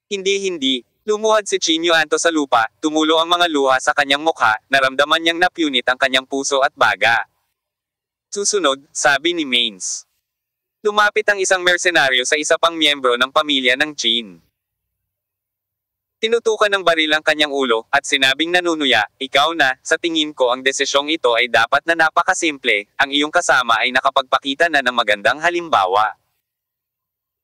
Speaker 1: Hindi. Lumuhad si Qin Yuanto sa lupa, tumulo ang mga luha sa kanyang mukha, naramdaman niyang napunit ang kanyang puso at baga. Susunod, sabi ni Mains. Lumapit ang isang mersenaryo sa isa pang miyembro ng pamilya ng Qin. Tinutukan ng baril ang kanyang ulo, at sinabing nanunuya, ikaw na, sa tingin ko ang desisyong ito ay dapat na napakasimple, ang iyong kasama ay nakapagpakita na ng magandang halimbawa.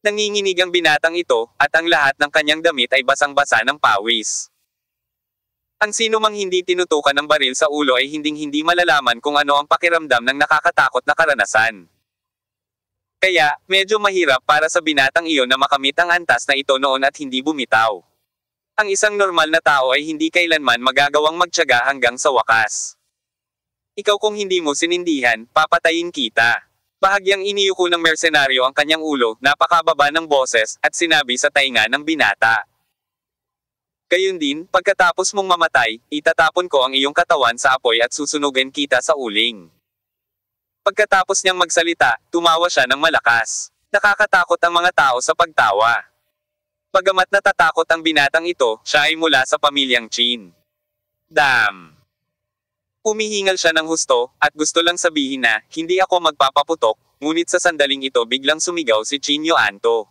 Speaker 1: Nanginginig ang binatang ito, at ang lahat ng kanyang damit ay basang-basa ng pawis. Ang sino mang hindi tinutukan ng baril sa ulo ay hinding-hindi malalaman kung ano ang pakiramdam ng nakakatakot na karanasan. Kaya, medyo mahirap para sa binatang iyon na makamit ang antas na ito noon at hindi bumitaw. Ang isang normal na tao ay hindi kailanman magagawang magtiyaga hanggang sa wakas. Ikaw kung hindi mo sinindihan, papatayin kita. Bahagyang iniyuko ng mersenaryo ang kanyang ulo, napakababa ng boses, at sinabi sa tainga ng binata. Gayun din, pagkatapos mong mamatay, itatapon ko ang iyong katawan sa apoy at susunugin kita sa uling. Pagkatapos niyang magsalita, tumawa siya ng malakas. Nakakatakot ang mga tao sa pagtawa. Bagamat natatakot ang binatang ito, siya ay mula sa pamilyang Qin. Damn! Humihingal siya ng husto, at gusto lang sabihin na, hindi ako magpapaputok, ngunit sa sandaling ito biglang sumigaw si Qin Yuanto.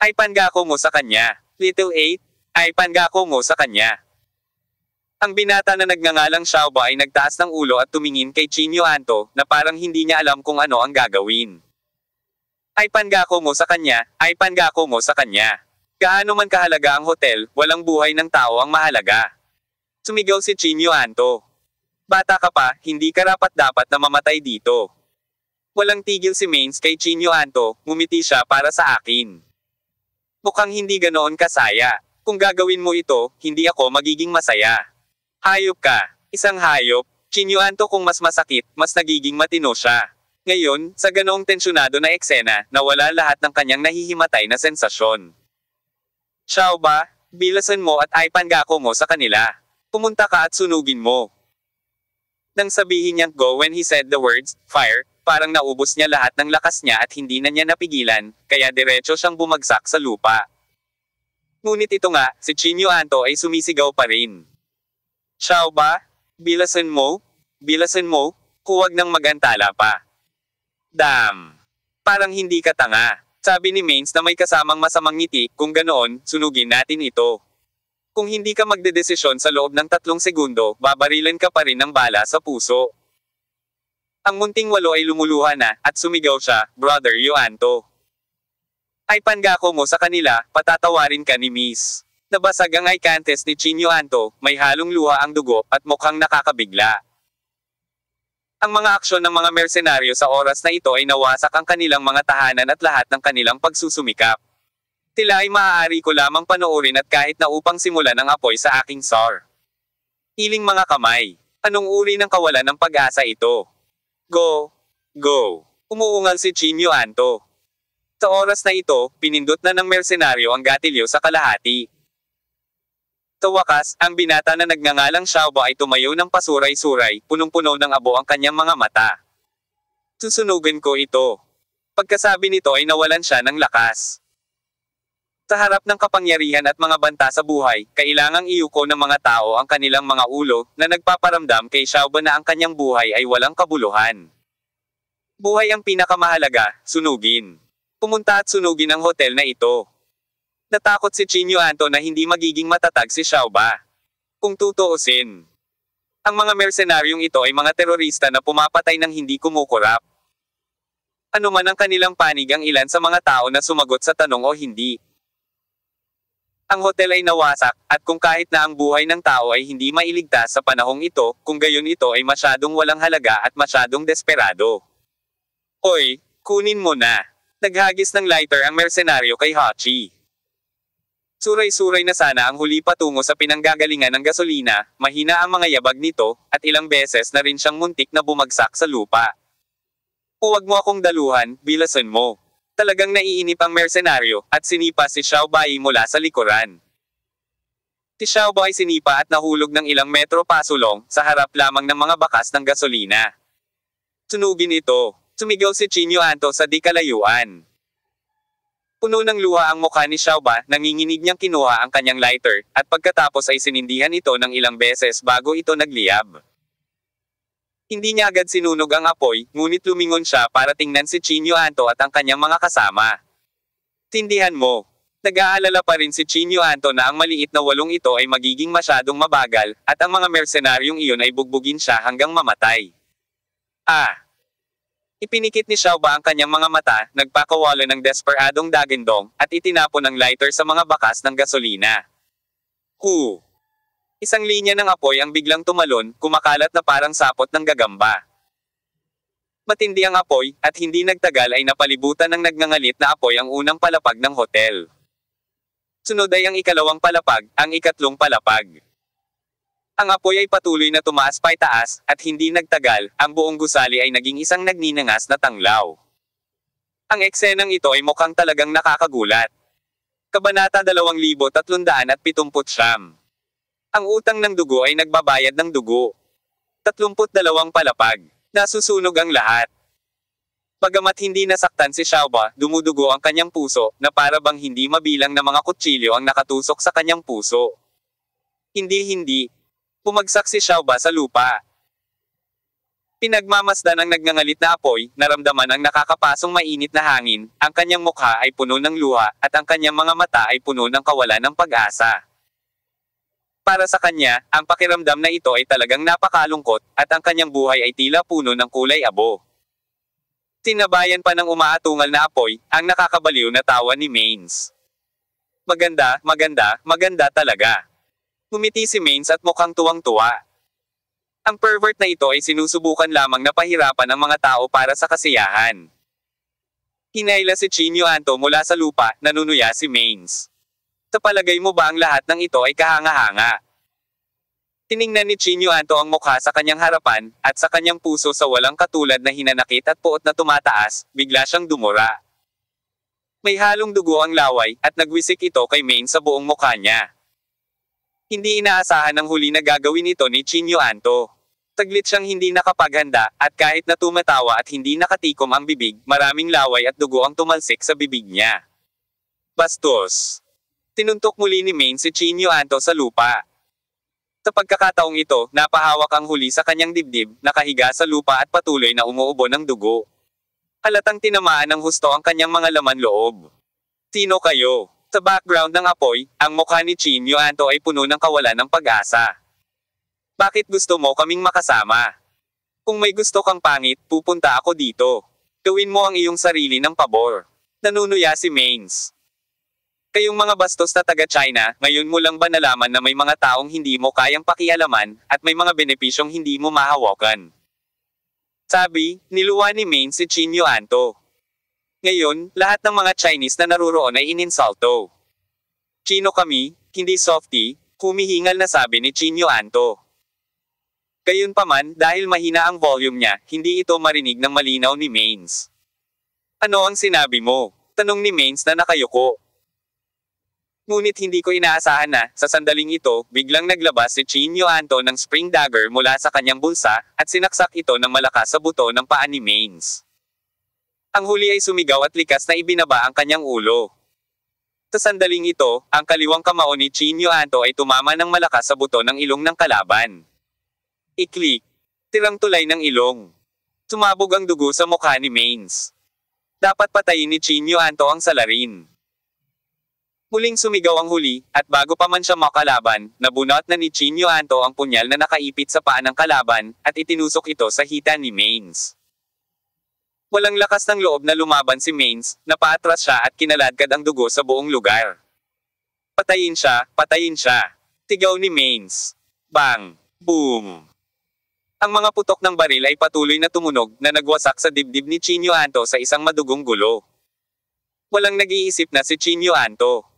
Speaker 1: Ay pangako mo sa kanya, Little Eight, ay pangako mo sa kanya. Ang binata na nagngangalang Xiaoba ay nagtaas ng ulo at tumingin kay Qin Yuanto, na parang hindi niya alam kung ano ang gagawin. Ay pangako mo sa kanya, ay pangako mo sa kanya. Gaano man kahalaga ang hotel, walang buhay ng tao ang mahalaga. Sumigaw si Qin Yuanto. Bata ka pa, hindi karapat-dapat na mamatay dito. Walang tigil si Mains kay Qin Yuanto, ngumiti siya para sa akin. Mukhang hindi ganoon kasaya. Kung gagawin mo ito, hindi ako magiging masaya. Hayop ka, isang hayop. Qin Yuanto kung mas masakit, mas nagiging matino siya. Ngayon, sa ganoong tensyonado na eksena, nawala lahat ng kanyang nahihimatay na sensasyon. Xiaoba, bilasan mo at ay pangako mo sa kanila. Pumunta ka at sunugin mo. Nang sabihin niyang go when he said the words, fire, parang naubos niya lahat ng lakas niya at hindi na niya napigilan, kaya diretso siyang bumagsak sa lupa. Ngunit ito nga, si Qin Yuanto ay sumisigaw pa rin. Xiaoba, bilasan mo, huwag nang magantala pa. Damn! Parang hindi ka tanga. Sabi ni Mains na may kasamang masamang ngiti, kung ganoon, sunugin natin ito. Kung hindi ka magdedesisyon sa loob ng 3 segundo, babarilan ka pa rin ng bala sa puso. Ang munting 8 ay lumuluha na, at sumigaw siya, Brother Yuanto. Ay pangako mo sa kanila, patatawarin ka ni Miss. Nabasag ang eye contest ni Chinyo Anto, may halong luha ang dugo, at mukhang nakakabigla. Ang mga aksyon ng mga mersenaryo sa oras na ito ay nawasak ang kanilang mga tahanan at lahat ng kanilang pagsusumikap. Tila ay maaari ko lamang panoorin at kahit na upang simulan ang apoy sa aking SAR. Iling mga kamay. Anong uri ng kawalan ng pag-asa ito? Go! Go! Umuungal si Chinyo Anto. Sa oras na ito, pinindot na ng mersenaryo ang gatilyo sa kalahati. Sa wakas, ang binata na nagngangalang Xiaoba ay tumayo ng pasuray-suray, punong-puno ng abo ang kanyang mga mata. Susunugin ko ito. Pagkasabi nito ay nawalan siya ng lakas. Sa harap ng kapangyarihan at mga banta sa buhay, kailangang iuko ng mga tao ang kanilang mga ulo, na nagpaparamdam kay Xiaoba na ang kanyang buhay ay walang kabuluhan. Buhay ang pinakamahalaga, sunugin. Pumunta at sunugin ang hotel na ito. Natakot si Chinyo Anto na hindi magiging matatag si Xiaoba. Kung tutuusin, ang mga mersenaryong ito ay mga terorista na pumapatay ng hindi kumukurap. Ano man ang kanilang panig ang ilan sa mga tao na sumagot sa tanong o hindi. Ang hotel ay nawasak, at kung kahit na ang buhay ng tao ay hindi mailigtas sa panahong ito, kung gayon ito ay masyadong walang halaga at masyadong desperado. Oy, kunin mo na. Naghagis ng lighter ang mersenaryo kay Hachi. Suray-suray na sana ang huli patungo sa pinanggagalingan ng gasolina, mahina ang mga yabag nito, at ilang beses na rin siyang muntik na bumagsak sa lupa. Huwag mo akong daluhan, bilasan mo. Talagang naiinip ang mersenaryo, at sinipa si Xiaoba mula sa likuran. Si Xiaoba ay sinipa at nahulog ng ilang metro pasulong, sa harap lamang ng mga bakas ng gasolina. Sunugin ito. Sumigaw si Chinyo Anto sa di kalayuan. Puno ng luha ang mukha ni Xiaoba, nanginginig niyang kinuha ang kanyang lighter, at pagkatapos ay sinindihan ito ng ilang beses bago ito nagliyab. Hindi niya agad sinunog ang apoy, ngunit lumingon siya para tingnan si Chinyo Anto at ang kanyang mga kasama. Tindihan mo. Nag-aalala pa rin si Chinyo Anto na ang maliit na walong ito ay magiging masyadong mabagal, at ang mga mersenaryong iyon ay bugbugin siya hanggang mamatay. Ipinikit ni Xiaoba ang kanyang mga mata, nagpakawala ng desperadong dagindong, at itinapon ang lighter sa mga bakas ng gasolina. Isang linya ng apoy ang biglang tumalon, kumakalat na parang sapot ng gagamba. Matindi ang apoy, at hindi nagtagal ay napalibutan ng nagngangalit na apoy ang unang palapag ng hotel. Sunod ay ang ikalawang palapag, ang ikatlong palapag. Ang apoy ay patuloy na tumaas paitaas, at hindi nagtagal, ang buong gusali ay naging isang nagninangas na tanglaw. Ang eksenang ito ay mukhang talagang nakakagulat. Kabanata 2379. Ang utang ng dugo ay nagbabayad ng dugo. 32 palapag. Nasusunog ang lahat. Bagamat hindi nasaktan si Xiaoba, dumudugo ang kanyang puso, na para bang hindi mabilang na mga kutsilyo ang nakatusok sa kanyang puso. Hindi. Bumagsak si Xiaoba sa lupa. Pinagmamasdan ng nagngangalit na apoy, naramdaman ang nakakapasong mainit na hangin, ang kanyang mukha ay puno ng luha, at ang kanyang mga mata ay puno ng kawalan ng pag-asa. Para sa kanya, ang pakiramdam na ito ay talagang napakalungkot, at ang kanyang buhay ay tila puno ng kulay abo. Tinabayan pa ng umaatungal na apoy, ang nakakabaliw na tawa ni Mains. Maganda talaga. Ngumiti si Mains at mukhang tuwang-tuwa. Ang pervert na ito ay sinusubukan lamang na pahirapan ang mga tao para sa kasiyahan. Hinayla si Chinyo Anto mula sa lupa, nanunuya si Mains. Sa palagay mo ba ang lahat ng ito ay kahanga-hanga? Tiningnan ni Chinyo Anto ang mukha sa kanyang harapan, at sa kanyang puso sa walang katulad na hinanakit at puot na tumataas, bigla siyang dumura. May halong dugo ang laway, at nagwisik ito kay Mains sa buong mukha niya. Hindi inaasahan ng huli na gagawin ito ni Chinyo Anto. Taglit siyang hindi nakapaghanda, at kahit na tumatawa at hindi nakatikom ang bibig, maraming laway at dugo ang tumalsik sa bibig niya. Bastos! Tinuntok muli ni Mains si Chinyo Anto sa lupa. Sa pagkakataong ito, napahawak ang huli sa kanyang dibdib, nakahiga sa lupa at patuloy na umuubo ng dugo. Halatang tinamaan ng husto ang kanyang mga laman loob. Sino kayo? Sa background ng apoy, ang mukha ni Chinyo Anto ay puno ng kawalan ng pag-asa. Bakit gusto mo kaming makasama? Kung may gusto kang pangit, pupunta ako dito. Gawin mo ang iyong sarili ng pabor. Nanunuya si Mains. Kayong mga bastos na taga-China, ngayon mo lang ba nalaman na may mga taong hindi mo kayang pakialaman, at may mga benepisyong hindi mo mahawakan? Sabi, niluwa ni Maine si Chin Yuanto. Ngayon, lahat ng mga Chinese na naruroon ay ininsulto. Chino kami, hindi softy, humihingal na sabi ni Chin Yuanto. Gayunpaman, dahil mahina ang volume niya, hindi ito marinig ng malinaw ni Maines. Ano ang sinabi mo? Tanong ni Maines na nakayuko. Ngunit hindi ko inaasahan na, sa sandaling ito, biglang naglabas si Chin Yuanto ng spring dagger mula sa kanyang bulsa, at sinaksak ito ng malakas sa buto ng paa ni Maines. Ang huli ay sumigaw at likas na ibinaba ang kanyang ulo. Sa sandaling ito, ang kaliwang kamao ni Chin Yuanto ay tumama ng malakas sa buto ng ilong ng kalaban. Iklik. Tirang tulay ng ilong. Sumabog ang dugo sa mukha ni Maines. Dapat patayin ni Chin Yuanto ang salarin. Muling sumigaw ang huli, at bago pa man siya makalaban, nabunot na ni Chin Yuanto ang punyal na nakaipit sa paa ng kalaban, at itinusok ito sa hita ni Maines. Walang lakas ng loob na lumaban si Maines, napaatras siya at kinaladkad ang dugo sa buong lugar. Patayin siya, patayin siya. Tigaw ni Maines. Bang! Boom! Ang mga putok ng baril ay patuloy na tumunog, na nagwasak sa dibdib ni Chin Yuanto sa isang madugong gulo. Walang nag-iisip na si Chin Yuanto,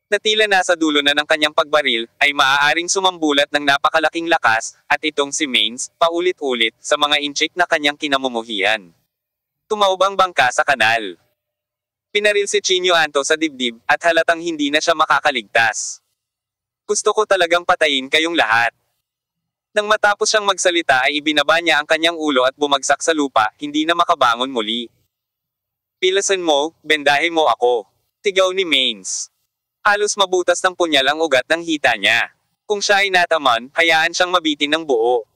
Speaker 1: na tila nasa dulo na ng kanyang pagbaril, ay maaaring sumambulat ng napakalaking lakas, at itong si Maines, paulit-ulit, sa mga inchik na kanyang kinamumuhian. Tumaob ang bangka sa kanal. Pinaril si Chin Yuanto sa dibdib, at halatang hindi na siya makakaligtas. Gusto ko talagang patayin kayong lahat. Nang matapos siyang magsalita ay ibinaba niya ang kanyang ulo at bumagsak sa lupa, hindi na makabangon muli. Pilasan mo, bendahe mo ako. Tigaw ni Maines. Halos mabutas ng punyal ang ugat ng hita niya. Kung siya ay nataman, hayaan siyang mabitin ng buo.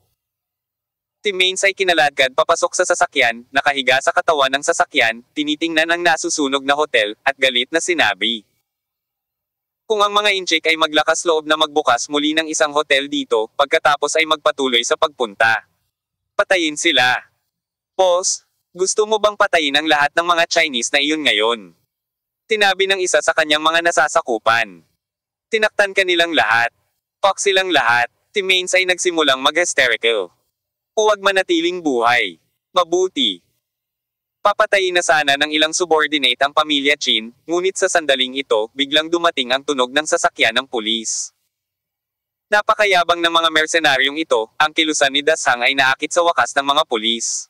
Speaker 1: Si Maines ay kinaladkad papasok sa sasakyan, nakahiga sa katawan ng sasakyan, tinitingnan ang nasusunog na hotel, at galit na sinabi. Kung ang mga inchik ay maglakas loob na magbukas muli ng isang hotel dito, pagkatapos ay magpatuloy sa pagpunta. Patayin sila. Boss, gusto mo bang patayin ang lahat ng mga Chinese na iyon ngayon? Tinabi ng isa sa kanyang mga nasasakupan. Tinaktan ka nilang lahat. Fuck silang lahat. Si Maines ay nagsimulang mag-hysterical. Huwag manatiling buhay. Mabuti. Papatayin na sana ng ilang subordinate ang pamilya Chin, ngunit sa sandaling ito, biglang dumating ang tunog ng sasakyan ng pulis. Napakayabang ng mga mersenaryong ito, ang kilusan ni Dasang ay naakit sa wakas ng mga pulis.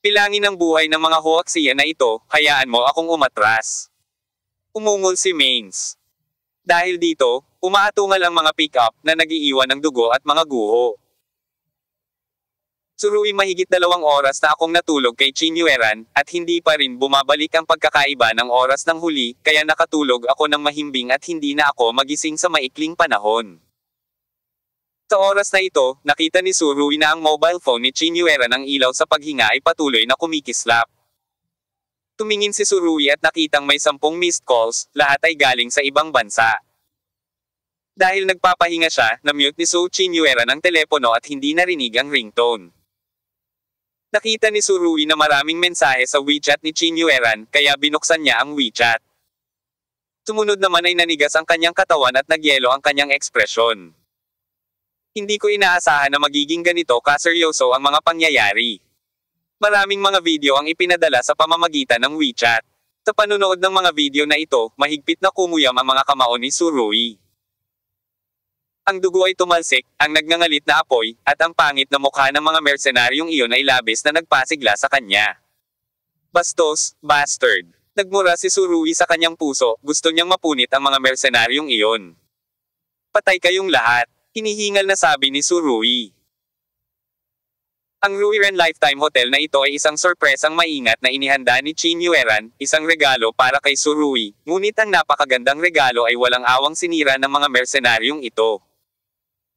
Speaker 1: Pilangin ang buhay ng mga huwaksiya na ito, hayaan mo akong umatras. Umungol si Maines. Dahil dito, umaatungal ang mga pick-up na nagiiwan ng dugo at mga guho. Suruy mahigit 2 oras na akong natulog kay Chin Yueran, at hindi pa rin bumabalik ang pagkakaiba ng oras ng huli, kaya nakatulog ako ng mahimbing at hindi na ako magising sa maikling panahon. Sa oras na ito, nakita ni Suruy na ang mobile phone ni Chin Yueran ang ilaw sa paghinga ay patuloy na kumikislap. Tumingin si Suruy at nakitang may 10 missed calls, lahat ay galing sa ibang bansa. Dahil nagpapahinga siya, na-mute ni Chin Yueran ang telepono at hindi narinig ang ringtone. Nakita ni Suruy na maraming mensahe sa WeChat ni Chin Yueran, kaya binuksan niya ang WeChat. Sumunod naman ay nanigas ang kanyang katawan at nagyelo ang kanyang ekspresyon. Hindi ko inaasahan na magiging ganito kaseryoso ang mga pangyayari. Maraming mga video ang ipinadala sa pamamagitan ng WeChat. Sa panunood ng mga video na ito, mahigpit na kumuyam ang mga kamao ni Suruy. Ang dugo ay tumalsik, ang nagngangalit na apoy, at ang pangit na mukha ng mga mersenaryong iyon ay labis na nagpasigla sa kanya. Bastos, bastard. Nagmura si Suruy sa kanyang puso, gusto niyang mapunit ang mga mersenaryong iyon. Patay kayong lahat. Hinihingal na sabi ni Suruy. Ang Ruiran Lifetime Hotel na ito ay isang sorpresang maingat na inihanda ni Chin Yueran, isang regalo para kay Suruy, ngunit ang napakagandang regalo ay walang awang sinira ng mga mersenaryong ito.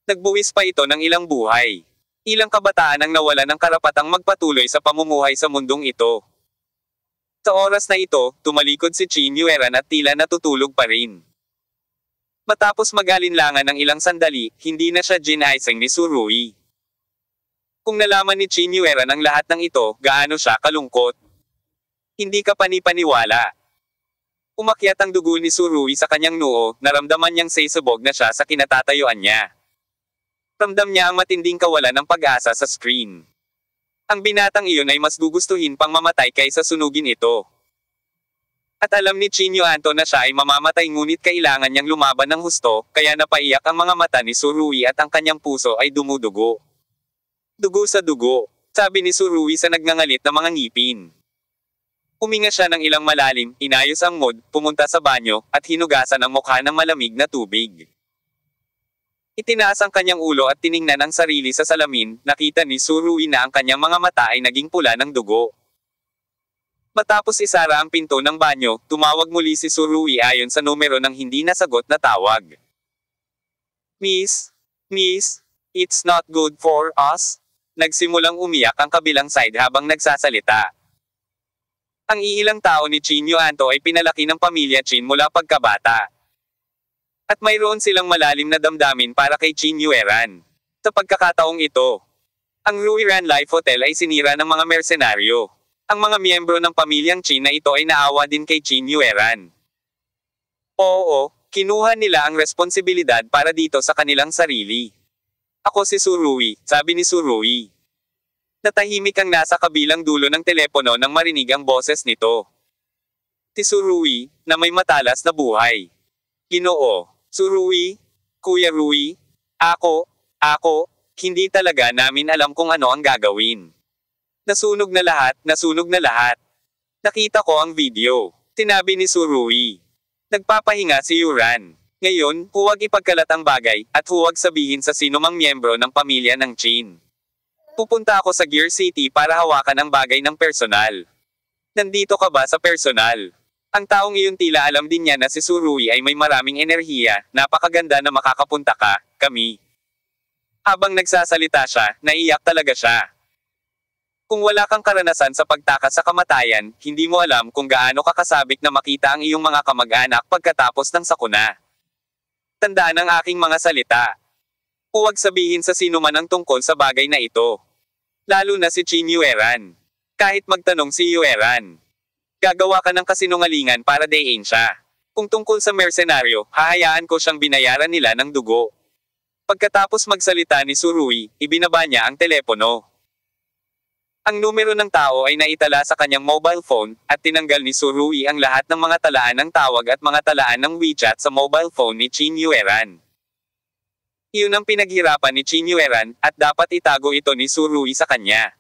Speaker 1: Nagbuwis pa ito ng ilang buhay. Ilang kabataan ang nawalan ng karapatang magpatuloy sa pamumuhay sa mundong ito. Sa oras na ito, tumalikod si Chin Yueran at tila natutulog pa rin. Matapos mag-alinlangan ng ilang sandali, hindi na siya ginaising ni Suruy. Kung nalaman ni Chin Yueran ang lahat ng ito, gaano siya kalungkot. Hindi ka panipaniwala. Umakyat ang dugo ni Surui sa kanyang noo, naramdaman niyang sasabog na siya sa kinatatayuan niya. Ramdam niya ang matinding kawalan ng pag-asa sa screen. Ang binatang iyon ay mas gugustuhin pang mamatay kaysa sunugin ito. At alam ni Chinyo Anto na siya ay mamamatay ngunit kailangan niyang lumaban ng husto, kaya napaiyak ang mga mata ni Surui at ang kanyang puso ay dumudugo. Dugo sa dugo, sabi ni Surui sa nagngangalit na mga ngipin. Huminga siya ng ilang malalim, inayos ang mood, pumunta sa banyo, at hinugasan ang mukha ng malamig na tubig. Itinaas ang kanyang ulo at tiningnan ang sarili sa salamin, nakita ni Surui na ang kanyang mga mata ay naging pula ng dugo. Matapos isara ang pinto ng banyo, tumawag muli si Surui ayon sa numero ng hindi nasagot na tawag. Miss, it's not good for us. Nagsimulang umiyak ang kabilang side habang nagsasalita. Ang iilang tao ni Chinyo Anto ay pinalaki ng pamilya Chin mula pagkabata. At mayroon silang malalim na damdamin para kay Chinyo Eran. Sa pagkakataong ito, ang Ruiran Life Hotel ay sinira ng mga mersenaryo. Ang mga miyembro ng pamilyang Chin na ito ay naawa din kay Chinyo Eran. Oo, kinuha nila ang responsibilidad para dito sa kanilang sarili. Ako si Surui, sabi ni Surui. Natahimik ang nasa kabilang dulo ng telepono nang marinig ang boses nito. Si Surui, na may matalas na buhay. Ginoo, Surui, Kuya Rui, ako, hindi talaga namin alam kung ano ang gagawin. Nasunog na lahat. Nakita ko ang video, sinabi ni Surui. Nagpapahinga si Yuran. Ngayon, huwag ipagkalat ang bagay, at huwag sabihin sa sinumang miyembro ng pamilya ng Chin. Pupunta ako sa Gear City para hawakan ang bagay ng personal. Nandito ka ba sa personal? Ang taong iyon tila alam din niya na si Surui ay may maraming enerhiya, napakaganda na makakapunta ka, kami. Habang nagsasalita siya, naiyak talaga siya. Kung wala kang karanasan sa pagtakas sa kamatayan, hindi mo alam kung gaano kakasabik na makita ang iyong mga kamag-anak pagkatapos ng sakuna. Tandaan ang aking mga salita. Huwag sabihin sa sino man ang tungkol sa bagay na ito. Lalo na si Chinyo Eran. Kahit magtanong si Yueran. Gagawa ka ng kasinungalingan para dayin siya. Kung tungkol sa mersenaryo, hahayaan ko siyang binayaran nila ng dugo. Pagkatapos magsalita ni Surui, ibinaba niya ang telepono. Ang numero ng tao ay naitala sa kanyang mobile phone, at tinanggal ni Surui ang lahat ng mga talaan ng tawag at mga talaan ng WeChat sa mobile phone ni Chinyo Eran. Iyon ang pinaghirapan ni Chinyo Eran, at dapat itago ito ni Surui sa kanya.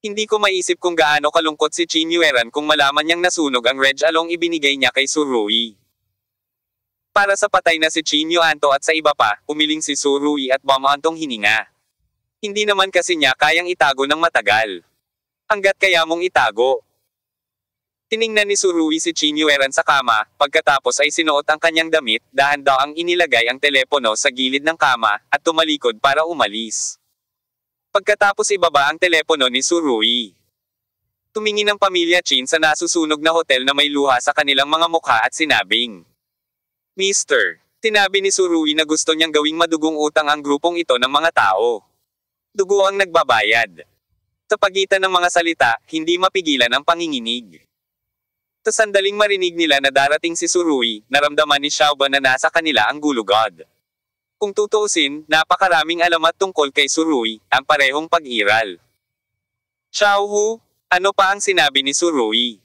Speaker 1: Hindi ko maisip kung gaano kalungkot si Chinyo Eran kung malaman niyang nasunog ang Reg Along ibinigay niya kay Surui. Para sa patay na si Chinyo Anto at sa iba pa, umiling si Surui at bumantong hininga. Hindi naman kasi niya kayang itago ng matagal. Hanggat kaya mong itago. Tiningnan ni Surui si Chinyo Eran sa kama, pagkatapos ay sinuot ang kanyang damit, dahan-daang inilagay ang telepono sa gilid ng kama, at tumalikod para umalis. Pagkatapos ibaba ang telepono ni Surui. Tumingin ang pamilya Chin sa nasusunog na hotel na may luha sa kanilang mga mukha at sinabing, Mister, sinabi ni Surui na gusto niyang gawing madugong utang ang grupong ito ng mga tao. Dugo ang nagbabayad. Sa pagitan ng mga salita, hindi mapigilan ang panginginig. Sa sandaling marinig nila na darating si Surui, naramdaman ni Xiaoba na nasa kanila ang gulugod. Kung tutuusin, napakaraming alamat tungkol kay Surui, ang parehong pag-iral. Xiaohu, ano pa ang sinabi ni Surui?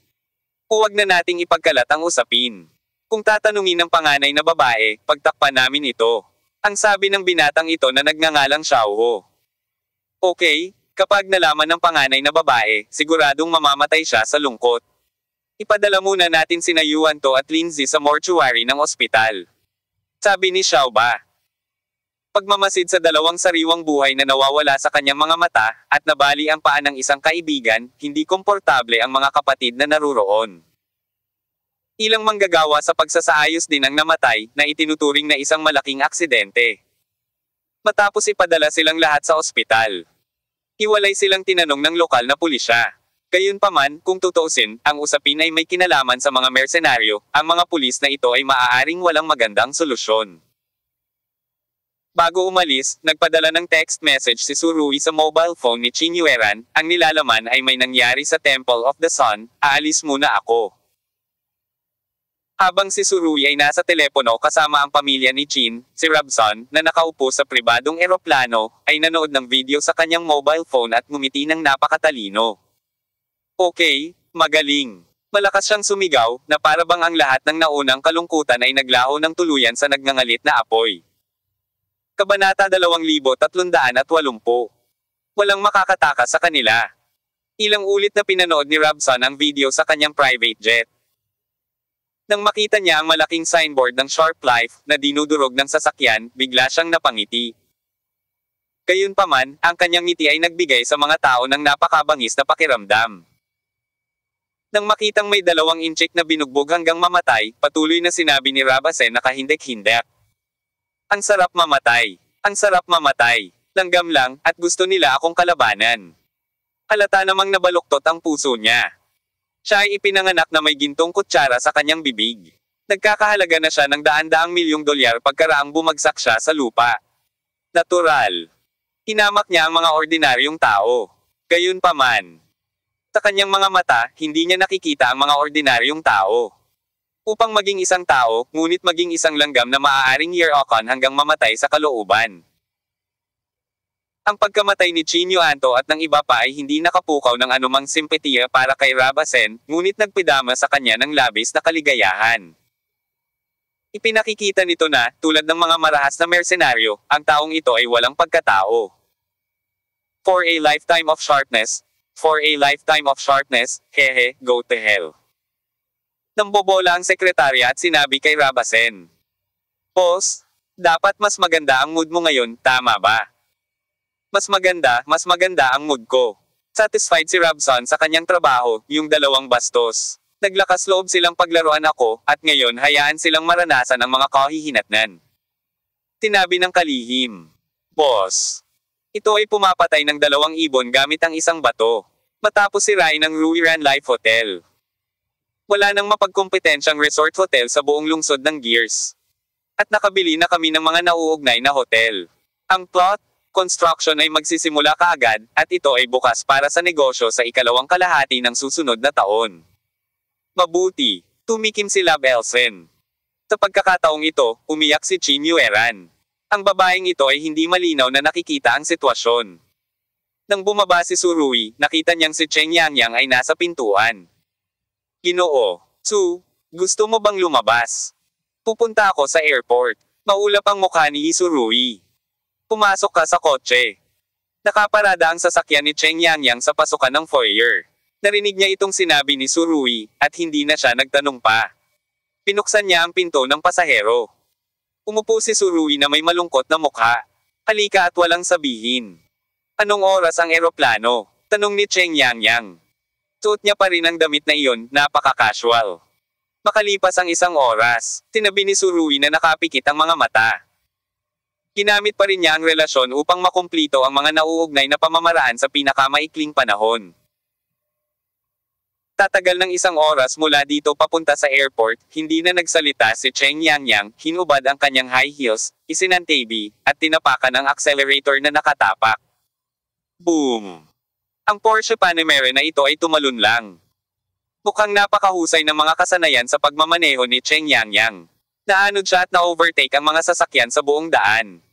Speaker 1: Huwag na nating ipagkalat ang usapin. Kung tatanungin ng panganay na babae, pagtakpan namin ito. Ang sabi ng binatang ito na nagngangalang Xiaohu. Okay, kapag nalaman ng panganay na babae, siguradong mamamatay siya sa lungkot. Ipadala muna natin sina Yuanto at Lindsay sa mortuary ng ospital. Sabi ni Xiaoba. Pagmamasid sa dalawang sariwang buhay na nawawala sa kanyang mga mata, at nabali ang paa ng isang kaibigan, hindi komportable ang mga kapatid na naruroon. Ilang manggagawa sa pagsasaayos din ang namatay, na itinuturing na isang malaking aksidente. Matapos ipadala silang lahat sa ospital. Hiwalay silang tinanong ng lokal na pulisya. Gayunpaman, kung tutuusin, ang usapin ay may kinalaman sa mga mersenaryo, ang mga pulis na ito ay maaaring walang magandang solusyon. Bago umalis, nagpadala ng text message si Surui sa mobile phone ni Chinyo Eran, ang nilalaman ay may nangyari sa Temple of the Sun, aalis muna ako. Habang si Surui ay nasa telepono kasama ang pamilya ni Chin, si Robson, na nakaupo sa pribadong eroplano, ay nanood ng video sa kanyang mobile phone at ngumiti ng napakatalino. Okay, magaling. Malakas siyang sumigaw, na para bang ang lahat ng naunang kalungkutan ay naglaho ng tuluyan sa nagngangalit na apoy. Kabanata 2380. Walang makakatakas sa kanila. Ilang ulit na pinanood ni Robson ang video sa kanyang private jet. Nang makita niya ang malaking signboard ng Sharp Life na dinudurog ng sasakyan, bigla siyang napangiti. Gayunpaman, ang kanyang ngiti ay nagbigay sa mga tao ng napakabangis na pakiramdam. Nang makitang may 2 inchik na binugbog hanggang mamatay, patuloy na sinabi ni Rabasen na kahindik-hindik. Ang sarap mamatay. Ang sarap mamatay. Langgam lang, at gusto nila akong kalabanan. Halata namang nabaluktot ang puso niya. Siya ay ipinanganak na may gintong kutsara sa kanyang bibig. Nagkakahalaga na siya ng daan-daang milyong dolyar pagkaraang bumagsak siya sa lupa. Natural. Hinamak niya ang mga ordinaryong tao. Gayunpaman, sa kanyang mga mata, hindi niya nakikita ang mga ordinaryong tao. Upang maging isang tao, ngunit maging isang langgam na maaaring year-okon hanggang mamatay sa kalooban. Ang pagkamatay ni Chinyo Anto at ng iba pa ay hindi nakapukaw ng anumang simpatiya para kay Rabasen, ngunit nagpidama sa kanya ng labis na kaligayahan. Ipinakikita nito na, tulad ng mga marahas na mersenaryo, ang taong ito ay walang pagkatao. For a lifetime of sharpness, hehe, go to hell. Nambobola ang sekretarya at sinabi kay Rabasen. Boss, dapat mas maganda ang mood mo ngayon, tama ba? Mas maganda ang mood ko. Satisfied si Robson sa kanyang trabaho, yung 2 bastos. Naglakas loob silang paglaruan ako, at ngayon hayaan silang maranasan ang mga kahihinatnan. Tinabi ng kalihim. Boss, ito ay pumapatay ng 2 ibon gamit ang isang bato. Matapos sirain ang Ruiran Life Hotel. Wala nang mapagkompetensyang resort hotel sa buong lungsod ng Gears. At nakabili na kami ng mga nauugnay na hotel. Ang plot, construction ay magsisimula kaagad, at ito ay bukas para sa negosyo sa ikalawang kalahati ng susunod na taon. Mabuti, tumikim si Lab Elsen. Sa pagkakataong ito, umiyak si Chin Yueran. Ang babaeng ito ay hindi malinaw na nakikita ang sitwasyon. Nang bumaba si Surui, nakita niyang si Cheng Yangyang ay nasa pintuan. Ginoo, Su, gusto mo bang lumabas? Pupunta ako sa airport. Maulap ang mukha ni Surui. Pumasok ka sa kotse. Nakaparada ang sasakyan ni Cheng Yangyang sa pasukan ng foyer. Narinig niya itong sinabi ni Surui, at hindi na siya nagtanong pa. Pinuksan niya ang pinto ng pasahero. Umupo si Surui na may malungkot na mukha. Halika at walang sabihin. Anong oras ang eroplano? Tanong ni Cheng Yangyang. Suot niya pa rin ang damit na iyon, napaka-casual. Makalipas ang 1 oras, tinabi ni Surui na nakapikit ang mga mata. Ginamit pa rin niya ang relasyon upang makumplito ang mga nauugnay na pamamaraan sa pinakamaikling panahon. Tatagal ng 1 oras mula dito papunta sa airport, hindi na nagsalita si Cheng Yangyang, hinubad ang kanyang high heels, isinantabi, at tinapakan ang accelerator na nakatapak. Boom! Ang Porsche Panamera na ito ay tumalon lang. Mukhang napakahusay ng mga kasanayan sa pagmamaneho ni Cheng Yangyang. Naanod siya at na-overtake ang mga sasakyan sa buong daan.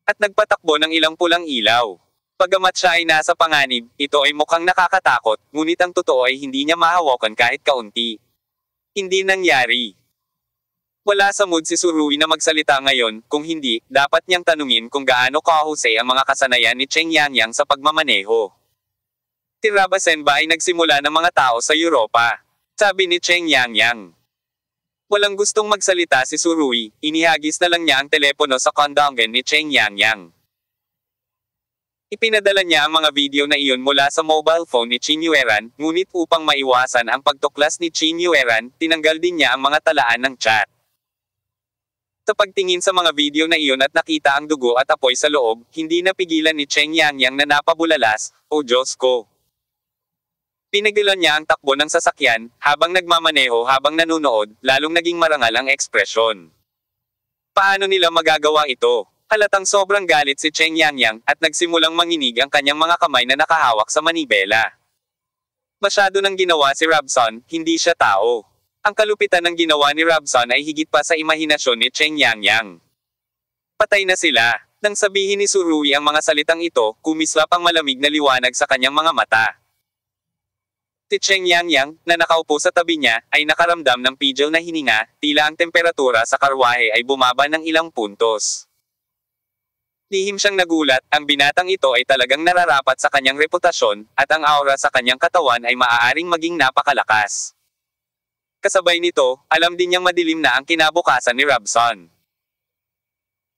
Speaker 1: At nagpatakbo ng ilang pulang ilaw. Bagamat siya ay nasa panganib, ito ay mukhang nakakatakot, ngunit ang totoo ay hindi niya mahawakan kahit kaunti. Hindi nangyari. Wala sa mood si Surui na magsalita ngayon, kung hindi, dapat niyang tanungin kung gaano kahusay ang mga kasanayan ni Cheng Yangyang sa pagmamaneho. Si Rabasen ba ay nagsimula ng mga tao sa Europa? Sabi ni Cheng Yangyang. Walang gustong magsalita si Surui, inihagis na lang niya ang telepono sa kondongen ni Cheng Yangyang. Ipinadala niya ang mga video na iyon mula sa mobile phone ni Chin Yueran, ngunit upang maiwasan ang pagtuklas ni Chin Yueran, tinanggal din niya ang mga talaan ng chat. Sa pagtingin sa mga video na iyon at nakita ang dugo at apoy sa loob, hindi napigilan ni Cheng Yangyang na napabulalas, "O Diyos ko!" Pinigilan niya ang takbo ng sasakyan, habang nagmamaneho habang nanunood, lalong naging marangal ang ekspresyon. Paano nila magagawa ito? Halatang sobrang galit si Cheng Yangyang, at nagsimulang manginig ang kanyang mga kamay na nakahawak sa manibela. Masyado nang ginawa si Robson, hindi siya tao. Ang kalupitan ng ginawa ni Robson ay higit pa sa imahinasyon ni Cheng Yangyang. Patay na sila. Nang sabihin ni Surui ang mga salitang ito, kumislap ang malamig na liwanag sa kanyang mga mata. Si Cheng Yangyang, na nakaupo sa tabi niya, ay nakaramdam ng pigil na hininga, tila ang temperatura sa karwahe ay bumaba ng ilang puntos. Lihim siyang nagulat, ang binatang ito ay talagang nararapat sa kanyang reputasyon, at ang aura sa kanyang katawan ay maaaring maging napakalakas. Kasabay nito, alam din niyang madilim na ang kinabukasan ni Robson.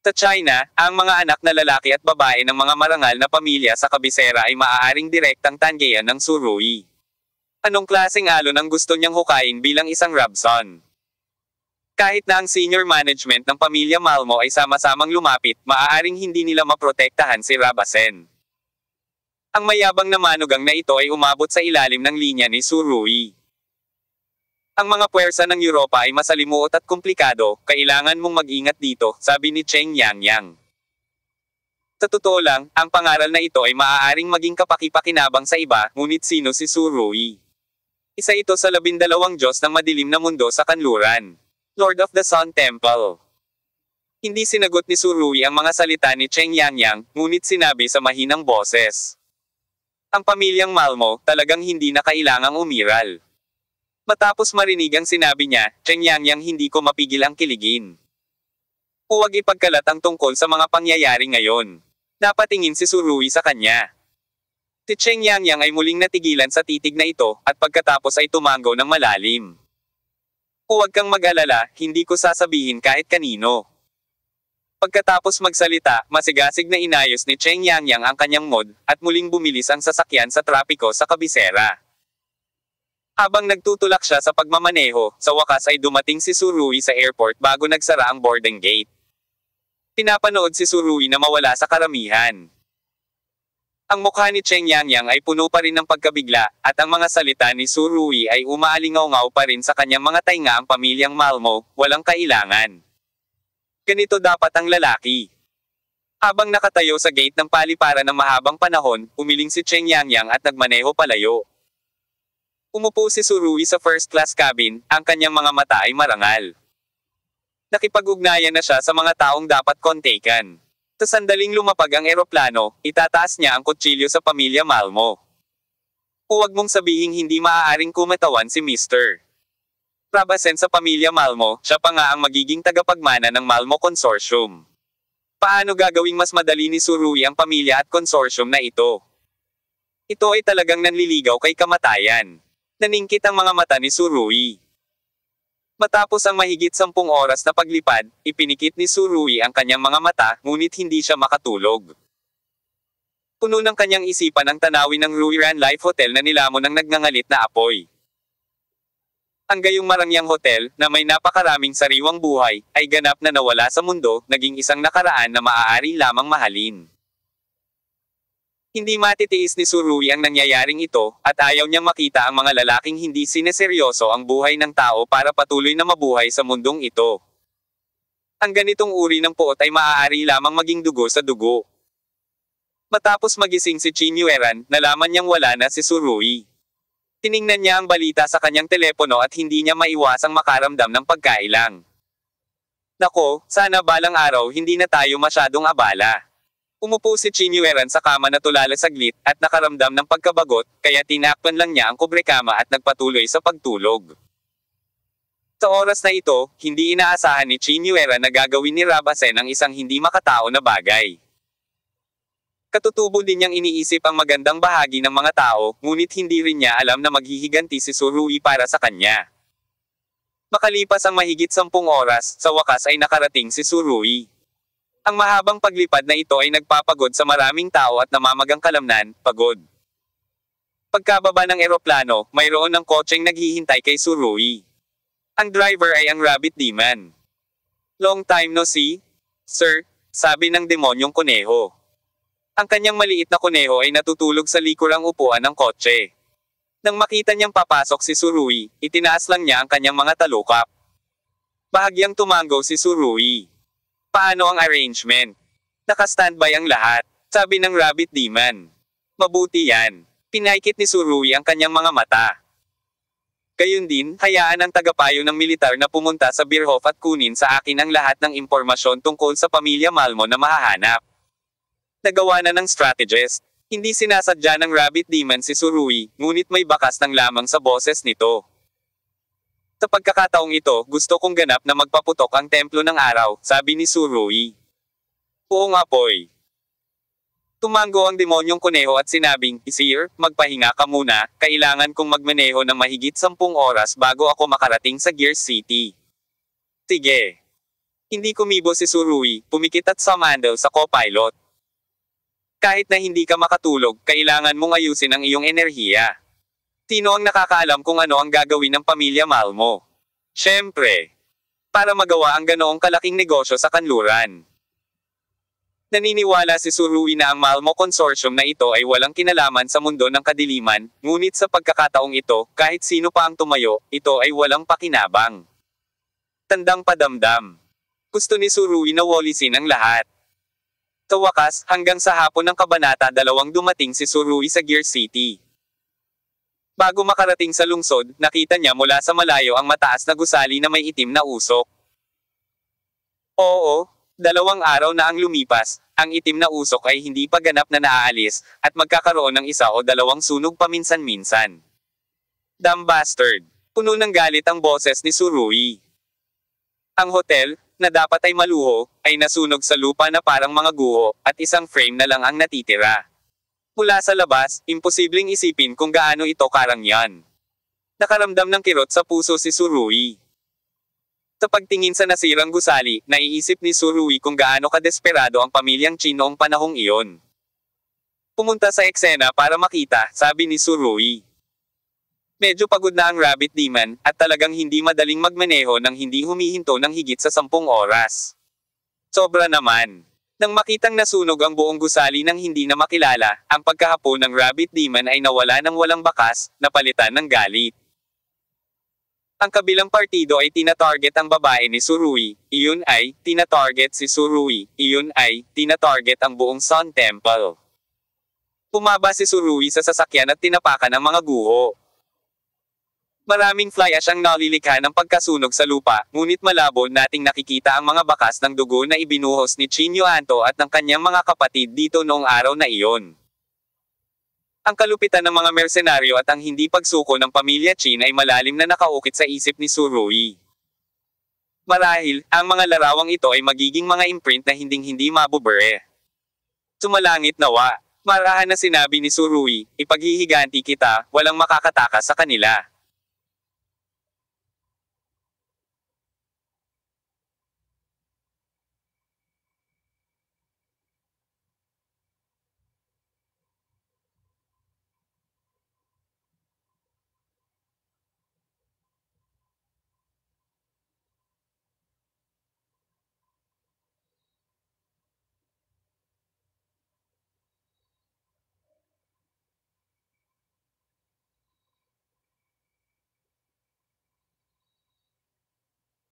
Speaker 1: Sa China, ang mga anak na lalaki at babae ng mga marangal na pamilya sa kabisera ay maaaring direktang tanggeyan ng Surui. Anong klaseng alon ang gusto niyang hukayin bilang isang Robson? Kahit na ang senior management ng pamilya Malmo ay sama-samang lumapit, maaaring hindi nila maprotektahan si Rabasen. Ang mayabang na manugang na ito ay umabot sa ilalim ng linya ni Surui. Ang mga puwersa ng Europa ay masalimuot at komplikado, kailangan mong mag-ingat dito, sabi ni Cheng Yangyang. Sa totoo lang, ang pangaral na ito ay maaaring maging kapaki-pakinabang sa iba, ngunit sino si Surui? Isa ito sa 12 Diyos ng madilim na mundo sa kanluran. Lord of the Sun Temple. Hindi sinagot ni Surui ang mga salita ni Cheng Yangyang, ngunit sinabi sa mahinang boses. Ang pamilyang Malmo, talagang hindi na kailangang umiral. Matapos marinig ang sinabi niya, Cheng Yangyang hindi ko mapigil ang kiligin. Huwag ipagkalat ang tungkol sa mga pangyayari ngayon. Napatingin si Surui sa kanya. Si Cheng Yangyang ay muling natigilan sa titig na ito, at pagkatapos ay tumango ng malalim. Huwag kang mag-alala, hindi ko sasabihin kahit kanino. Pagkatapos magsalita, masigasig na inayos ni Cheng Yangyang ang kanyang mod, at muling bumilis ang sasakyan sa trapiko sa kabisera. Habang nagtutulak siya sa pagmamaneho, sa wakas ay dumating si Surui sa airport bago nagsara ang boarding gate. Pinapanood si Surui na mawala sa karamihan. Ang mukha ni Cheng Yangyang ay puno pa rin ng pagkabigla, at ang mga salita ni Surui ay umaalingaw-ngaw pa rin sa kanyang mga tainga ang pamilyang Malmo, walang kailangan. Ganito dapat ang lalaki. Habang nakatayo sa gate ng paliparan ng mahabang panahon, umiling si Cheng Yangyang at nagmaneho palayo. Umupo si Surui sa first class cabin, ang kanyang mga mata ay marangal. Nakipag-ugnayan na siya sa mga taong dapat kontakan. Sa sandaling lumapag ang eroplano, itataas niya ang kutsilyo sa pamilya Malmo. Huwag mong sabihing hindi maaaring kumatawan si Mr. Rabasen sa pamilya Malmo, siya pa nga ang magiging tagapagmana ng Malmo Consortium. Paano gagawing mas madali ni Surui ang pamilya at consortium na ito? Ito ay talagang nanliligaw kay kamatayan. Naningkit ang mga mata ni Surui. Matapos ang mahigit 10 oras na paglipad, ipinikit ni Surui ang kanyang mga mata, ngunit hindi siya makatulog. Puno ng kanyang isipan ang tanawin ng Ruiran Life Hotel na nilamon ng nagngangalit na apoy. Ang gayong marangyang hotel, na may napakaraming sariwang buhay, ay ganap na nawala sa mundo, naging isang nakaraan na maaari lamang mahalin. Hindi matitiis ni Surui ang nangyayaring ito, at ayaw niyang makita ang mga lalaking hindi sineseryoso ang buhay ng tao para patuloy na mabuhay sa mundong ito. Ang ganitong uri ng puot ay maaari lamang maging dugo sa dugo. Matapos magising si Qin Yueran, nalaman niyang wala na si Surui. Tiningnan niya ang balita sa kanyang telepono at hindi niya maiwasang makaramdam ng pagkailang. Nako, sana balang araw hindi na tayo masyadong abala. Umupo si Qin Yueran sa kama na tulala saglit, at nakaramdam ng pagkabagot, kaya tinakpan lang niya ang kubrekama at nagpatuloy sa pagtulog. Sa oras na ito, hindi inaasahan ni Qin Yueran na gagawin ni Rabasen ang isang hindi makatao na bagay. Katutubo din niyang iniisip ang magandang bahagi ng mga tao, ngunit hindi rin niya alam na maghihiganti si Surui para sa kanya. Makalipas ang mahigit 10 oras, sa wakas ay nakarating si Surui. Ang mahabang paglipad na ito ay nagpapagod sa maraming tao at namamagang kalamnan, pagod. Pagkababa ng eroplano, mayroon ng kotseng naghihintay kay Surui. Ang driver ay ang Rabbit Demon. Long time no see, sir, sabi ng demonyong kuneho. Ang kanyang maliit na kuneho ay natutulog sa likurang upuan ng kotse. Nang makita niyang papasok si Surui, itinaas lang niya ang kanyang mga talukap. Bahagyang tumango si Surui. Paano ang arrangement? Naka-standby ang lahat, sabi ng Rabbit Demon. Mabuti yan. Pinaikit ni Surui ang kanyang mga mata. Gayun din, hayaan ang tagapayo ng militar na pumunta sa Beerhof at kunin sa akin ang lahat ng impormasyon tungkol sa pamilya Malmo na mahahanap. Nagawa na ng strategist. Hindi sinasadya ng Rabbit Demon si Surui, ngunit may bakas ng lamang sa boses nito. Sa pagkakataong ito, gusto kong ganap na magpaputok ang templo ng araw, sabi ni Surui. Oo nga poy. Tumango ang demonyong kuneho at sinabing, Sir, magpahinga ka muna, kailangan kong magmaneho ng mahigit 10 oras bago ako makarating sa Gear City. Sige. Hindi kumibo si Surui, pumikit at sumandal sa co-pilot. Kahit na hindi ka makatulog, kailangan mong ayusin ang iyong enerhiya. Sino ang nakakaalam kung ano ang gagawin ng pamilya Malmo? Siyempre. Para magawa ang ganoong kalaking negosyo sa kanluran. Naniniwala si Surui na ang Malmo Consortium na ito ay walang kinalaman sa mundo ng kadiliman, ngunit sa pagkakataong ito, kahit sino pa ang tumayo, ito ay walang pakinabang. Tandang padamdam. Gusto ni Surui na walisin ang lahat. Sa wakas, hanggang sa hapon ng kabanata 2 dumating si Surui sa Gear City. Bago makarating sa lungsod, nakita niya mula sa malayo ang mataas na gusali na may itim na usok. Oo. 2 araw na ang lumipas, ang itim na usok ay hindi pa ganap na naaalis, at magkakaroon ng 1 o 2 sunog paminsan-minsan. Damn bastard! Puno ng galit ang boses ni Surui. Ang hotel, na dapat ay maluho, ay nasunog sa lupa na parang mga guho, at isang frame na lang ang natitira. Mula sa labas, imposibleng isipin kung gaano ito karangyan. Nakaramdam ng kirot sa puso si Surui. Sa pagtingin sa nasirang gusali, naiisip ni Surui kung gaano kadesperado ang pamilyang Chin noong panahong iyon. Pumunta sa eksena para makita, sabi ni Surui. Medyo pagod na ang Rabbit Demon, at talagang hindi madaling magmaneho nang hindi humihinto ng higit sa 10 oras. Sobra naman. Nang makitang nasunog ang buong gusali ng hindi na makilala, ang pagkahapon ng Rabbit Demon ay nawala ng walang bakas, napalitan ng galit. Ang kabilang partido ay tina-target ang babae ni Surui, iyon ay, tina-target si Surui, iyon ay, tina-target ang buong Sun Temple. Pumaba si Surui sa sasakyan at tinapakan ang mga guho. Maraming fly ash ang nalilikha ng pagkasunog sa lupa, ngunit malabo nating nakikita ang mga bakas ng dugo na ibinuhos ni Chinyo Anto at ng kanyang mga kapatid dito noong araw na iyon. Ang kalupitan ng mga mersenaryo at ang hindi pagsuko ng pamilya Chin ay malalim na nakaukit sa isip ni Surui. Marahil, ang mga larawang ito ay magiging mga imprint na hinding-hindi mabubure. Sumalangit nawa. Marahan na sinabi ni Surui, ipaghihiganti kita, walang makakatakas sa kanila.